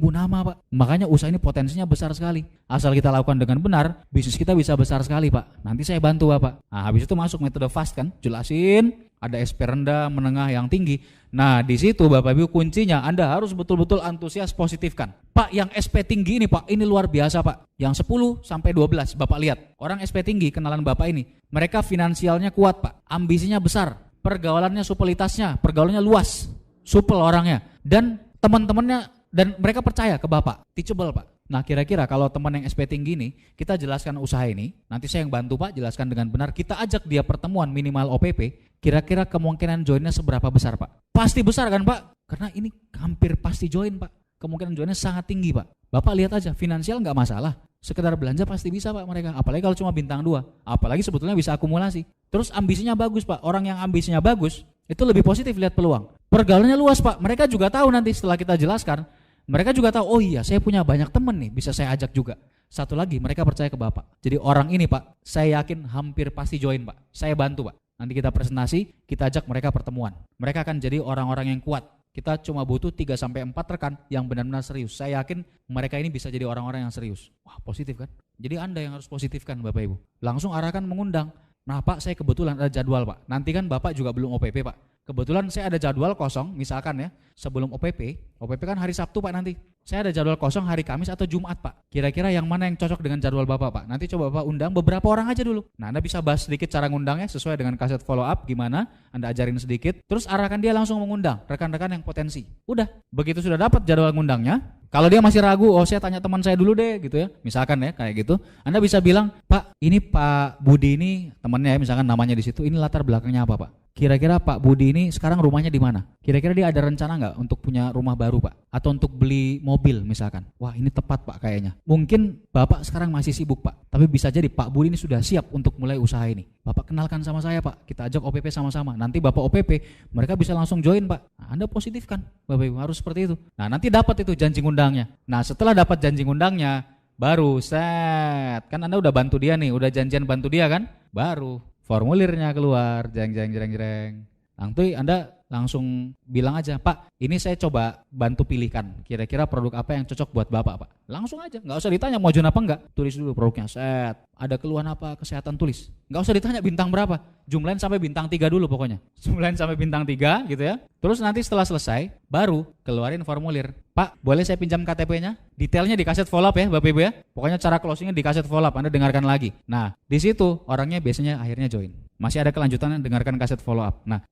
nama Pak. Makanya usaha ini potensinya besar sekali. Asal kita lakukan dengan benar, bisnis kita bisa besar sekali Pak. Nanti saya bantu Bapak. Nah habis itu masuk metode fast kan, jelasin, ada SP rendah, menengah, yang tinggi. Nah di situ Bapak Ibu kuncinya Anda harus betul-betul antusias, positifkan. Pak yang SP tinggi ini Pak, ini luar biasa Pak. Yang 10 sampai 12 Bapak lihat, orang SP tinggi kenalan Bapak ini, mereka finansialnya kuat Pak, ambisinya besar, pergaulannya supelitasnya, pergaulannya luas, supel orangnya, dan teman-temannya, dan mereka percaya ke Bapak, teachable Pak. Nah kira-kira kalau teman yang SP tinggi ini, kita jelaskan usaha ini, nanti saya yang bantu Pak, jelaskan dengan benar, kita ajak dia pertemuan minimal OPP, kira-kira kemungkinan joinnya seberapa besar Pak? Pasti besar kan Pak? Karena ini hampir pasti join Pak, kemungkinan joinnya sangat tinggi Pak. Bapak lihat aja, finansial nggak masalah, sekedar belanja pasti bisa Pak mereka, apalagi kalau cuma bintang 2, apalagi sebetulnya bisa akumulasi. Terus ambisinya bagus Pak, orang yang ambisinya bagus, itu lebih positif lihat peluang. Pergaulannya luas Pak, mereka juga tahu nanti setelah kita jelaskan, mereka juga tahu, oh iya saya punya banyak teman nih, bisa saya ajak juga. Satu lagi, mereka percaya ke Bapak. Jadi orang ini Pak, saya yakin hampir pasti join Pak. Saya bantu Pak. Nanti kita presentasi, kita ajak mereka pertemuan. Mereka akan jadi orang-orang yang kuat. Kita cuma butuh 3-4 rekan yang benar-benar serius. Saya yakin mereka ini bisa jadi orang-orang yang serius. Wah positif kan? Jadi Anda yang harus positifkan Bapak Ibu. Langsung arahkan mengundang. Nah Pak saya kebetulan ada jadwal Pak. Nanti kan Bapak juga belum OPP Pak. Kebetulan saya ada jadwal kosong misalkan ya. Sebelum OPP kan hari Sabtu Pak nanti. Saya ada jadwal kosong hari Kamis atau Jumat Pak. Kira-kira yang mana yang cocok dengan jadwal Bapak Pak? Nanti coba Bapak undang beberapa orang aja dulu. Nah Anda bisa bahas sedikit cara ngundangnya sesuai dengan kaset follow up gimana. Anda ajarin sedikit. Terus arahkan dia langsung mengundang rekan-rekan yang potensi. Udah, begitu sudah dapat jadwal ngundangnya. Kalau dia masih ragu, oh saya tanya teman saya dulu deh gitu ya. Misalkan ya kayak gitu. Anda bisa bilang, Pak ini Pak Budi ini temannya ya, misalkan namanya di situ. Ini latar belakangnya apa Pak? Kira-kira Pak Budi ini sekarang rumahnya di mana? Kira-kira dia ada rencana nggak untuk punya rumah baru Pak? Atau untuk beli mobil misalkan? Wah ini tepat Pak kayaknya. Mungkin Bapak sekarang masih sibuk Pak, tapi bisa jadi Pak Budi ini sudah siap untuk mulai usaha ini. Bapak kenalkan sama saya Pak, kita ajak OPP sama-sama. Nanti Bapak OPP, mereka bisa langsung join Pak. Nah, Anda positifkan Bapak Ibu, harus seperti itu. Nah nanti dapat itu janji ngundangnya. Nah setelah dapat janji ngundangnya, baru set. Kan Anda udah bantu dia nih, udah janjian bantu dia kan? Baru formulirnya keluar, jreng. Nanti Anda langsung bilang aja, Pak ini saya coba bantu pilihkan kira-kira produk apa yang cocok buat Bapak Pak. Langsung aja, nggak usah ditanya mau join apa enggak, tulis dulu produknya, set. Ada keluhan apa, kesehatan, tulis. Nggak usah ditanya bintang berapa, jumlahin sampai bintang 3 dulu pokoknya. Jumlahin sampai bintang 3 gitu ya. Terus nanti setelah selesai, baru keluarin formulir. Pak boleh saya pinjam KTP-nya? Detailnya di kaset follow up ya Bapak Ibu ya. Pokoknya cara closingnya di kaset follow up, Anda dengarkan lagi. Nah di situ orangnya biasanya akhirnya join. Masih ada kelanjutannya, dengarkan kaset follow up. Nah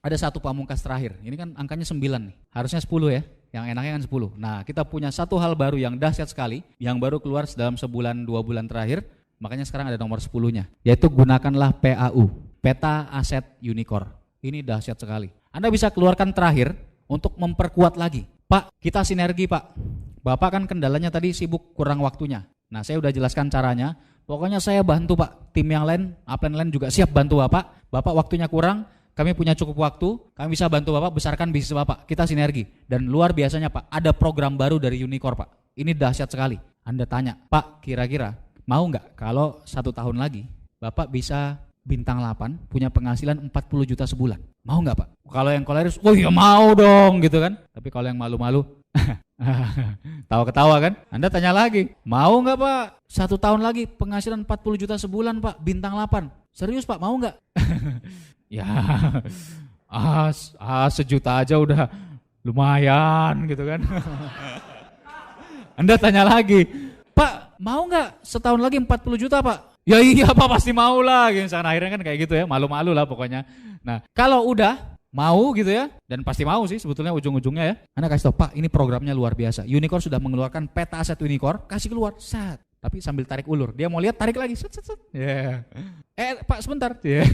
ada satu pamungkas terakhir, ini kan angkanya 9 nih, harusnya 10 ya, yang enaknya kan 10. Nah kita punya satu hal baru yang dahsyat sekali, yang baru keluar dalam sebulan 2 bulan terakhir, makanya sekarang ada nomor 10-nya, yaitu gunakanlah PAU, Peta Aset Unicorn. Ini dahsyat sekali. Anda bisa keluarkan terakhir untuk memperkuat lagi. Pak kita sinergi Pak, Bapak kan kendalanya tadi sibuk kurang waktunya. Nah saya udah jelaskan caranya, pokoknya saya bantu Pak, tim yang lain, upline lain juga siap bantu Bapak. Bapak waktunya kurang, kami punya cukup waktu, kami bisa bantu Bapak besarkan bisnis Bapak, kita sinergi. Dan luar biasanya Pak, ada program baru dari Unicorn Pak, ini dahsyat sekali. Anda tanya, Pak kira-kira mau nggak kalau 1 tahun lagi Bapak bisa bintang 8, punya penghasilan 40 juta sebulan, mau nggak Pak? Kalau yang koleris, oh iya mau dong gitu kan. Tapi kalau yang malu-malu, tawa-ketawa kan. Anda tanya lagi, mau nggak Pak 1 tahun lagi penghasilan 40 juta sebulan Pak, bintang 8, serius Pak mau nggak? Ya, 1 juta aja udah Lumayan gitu kan. Anda tanya lagi, Pak mau nggak setahun lagi 40 juta Pak? Ya iya Pak pasti mau lah. Gitu. Akhirnya kan kayak gitu ya, malu-malu lah pokoknya. Nah kalau udah mau gitu ya, dan pasti mau sih sebetulnya ujung-ujungnya ya. Anda kasih tau, Pak ini programnya luar biasa. Unicorn sudah mengeluarkan peta aset Unicorn, kasih keluar, set. Tapi sambil tarik ulur, dia mau lihat tarik lagi, set. Yeah. Pak sebentar. Yeah.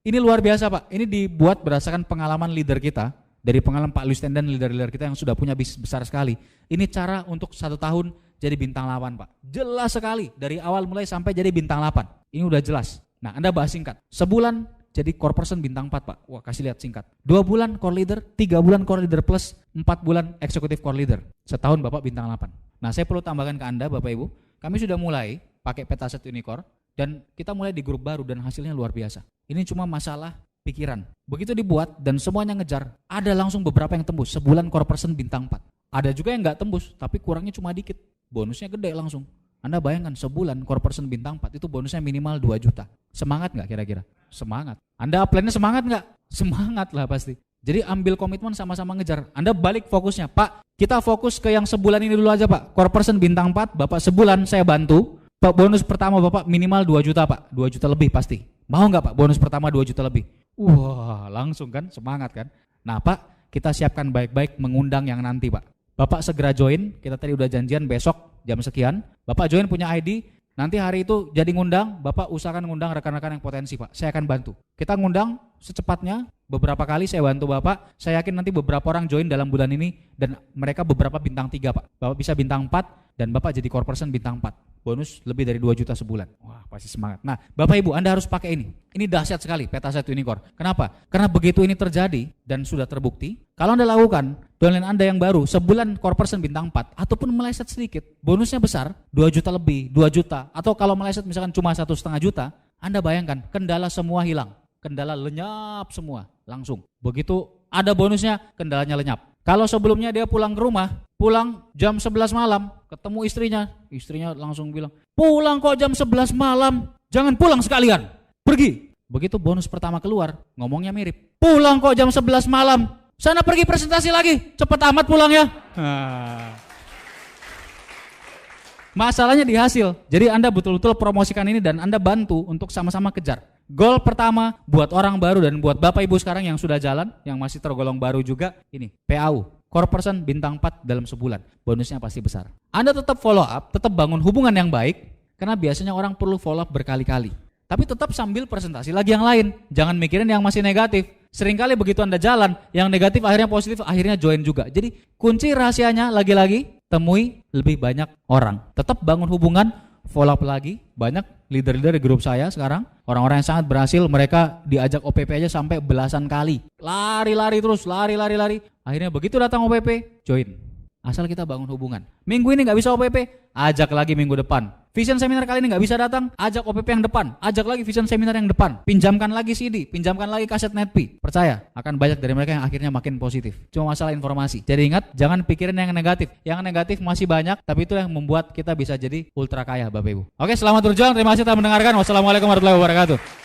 Ini luar biasa Pak, ini dibuat berdasarkan pengalaman leader kita. Dari pengalaman Pak Lusten dan leader-leader kita yang sudah punya bisnis besar sekali. Ini cara untuk 1 tahun jadi bintang 8 Pak. Jelas sekali, dari awal mulai sampai jadi bintang 8. Ini udah jelas. Nah Anda bahas singkat, sebulan jadi core person bintang 4 Pak. Wah kasih lihat singkat. 2 bulan core leader, 3 bulan core leader plus, 4 bulan eksekutif core leader. Setahun Bapak bintang 8. Nah saya perlu tambahkan ke Anda Bapak Ibu, kami sudah mulai pakai peta aset Unicorn dan kita mulai di grup baru dan hasilnya luar biasa. Ini cuma masalah pikiran. Begitu dibuat dan semuanya ngejar, ada langsung beberapa yang tembus. Sebulan core person bintang 4. Ada juga yang nggak tembus, tapi kurangnya cuma dikit. Bonusnya gede langsung. Anda bayangkan sebulan core person bintang 4 itu bonusnya minimal 2 juta. Semangat nggak kira-kira? Semangat. Anda upline-nya semangat nggak? Semangat lah pasti. Jadi ambil komitmen sama-sama ngejar. Anda balik fokusnya, Pak kita fokus ke yang sebulan ini dulu aja Pak. Core person bintang 4, Bapak sebulan saya bantu. Pak bonus pertama Bapak minimal 2 juta Pak. 2 juta lebih pasti. Mau nggak Pak bonus pertama 2 juta lebih? Wah langsung kan, semangat kan. Nah Pak kita siapkan baik-baik mengundang yang nanti Pak. Bapak segera join, kita tadi udah janjian besok jam sekian. Bapak join punya ID, nanti hari itu jadi ngundang, Bapak usahakan ngundang rekan-rekan yang potensi Pak. Saya akan bantu. Kita ngundang secepatnya, beberapa kali saya bantu Bapak. Saya yakin nanti beberapa orang join dalam bulan ini dan mereka beberapa bintang 3 Pak. Bapak bisa bintang 4 dan Bapak jadi core person bintang 4. Bonus lebih dari 2 juta sebulan. Wah pasti semangat. Nah Bapak Ibu Anda harus pakai ini. Ini dahsyat sekali peta aset Unicorn. Kenapa? Karena begitu ini terjadi dan sudah terbukti, kalau Anda lakukan, downline Anda yang baru, sebulan core person bintang 4, ataupun meleset sedikit, bonusnya besar, 2 juta lebih, 2 juta, atau kalau meleset misalkan cuma 1,5 juta, Anda bayangkan, kendala semua hilang. Kendala lenyap semua, langsung. Begitu ada bonusnya, kendalanya lenyap. Kalau sebelumnya dia pulang ke rumah, pulang jam 11 malam, ketemu istrinya langsung bilang, pulang kok jam 11 malam, jangan pulang sekalian, pergi. Begitu bonus pertama keluar, ngomongnya mirip, pulang kok jam 11 malam, sana pergi presentasi lagi, cepet amat pulang ya. Masalahnya di hasil, jadi Anda betul-betul promosikan ini dan Anda bantu untuk sama-sama kejar. Goal pertama buat orang baru dan buat Bapak Ibu sekarang yang sudah jalan, yang masih tergolong baru juga, ini PAU, core person bintang 4 dalam sebulan, bonusnya pasti besar. Anda tetap follow up, tetap bangun hubungan yang baik, karena biasanya orang perlu follow up berkali-kali. Tapi tetap sambil presentasi lagi yang lain, jangan mikirin yang masih negatif. Seringkali begitu Anda jalan, yang negatif akhirnya positif, akhirnya join juga. Jadi kunci rahasianya lagi-lagi, temui lebih banyak orang. Tetap bangun hubungan, follow up lagi, banyak leader-leader di grup saya sekarang, orang-orang yang sangat berhasil, mereka diajak OPP aja sampai belasan kali. Lari-lari terus, lari. Akhirnya begitu datang OPP, join. Asal kita bangun hubungan. Minggu ini nggak bisa OPP, ajak lagi minggu depan. Vision seminar kali ini nggak bisa datang, ajak OPP yang depan, ajak lagi vision seminar yang depan. Pinjamkan lagi CD, pinjamkan lagi kaset Netpi. Percaya, akan banyak dari mereka yang akhirnya makin positif. Cuma masalah informasi. Jadi ingat, jangan pikirin yang negatif. Yang negatif masih banyak, tapi itu yang membuat kita bisa jadi ultra kaya Bapak Ibu. Oke, selamat berjuang. Terima kasih telah mendengarkan. Wassalamualaikum warahmatullahi wabarakatuh.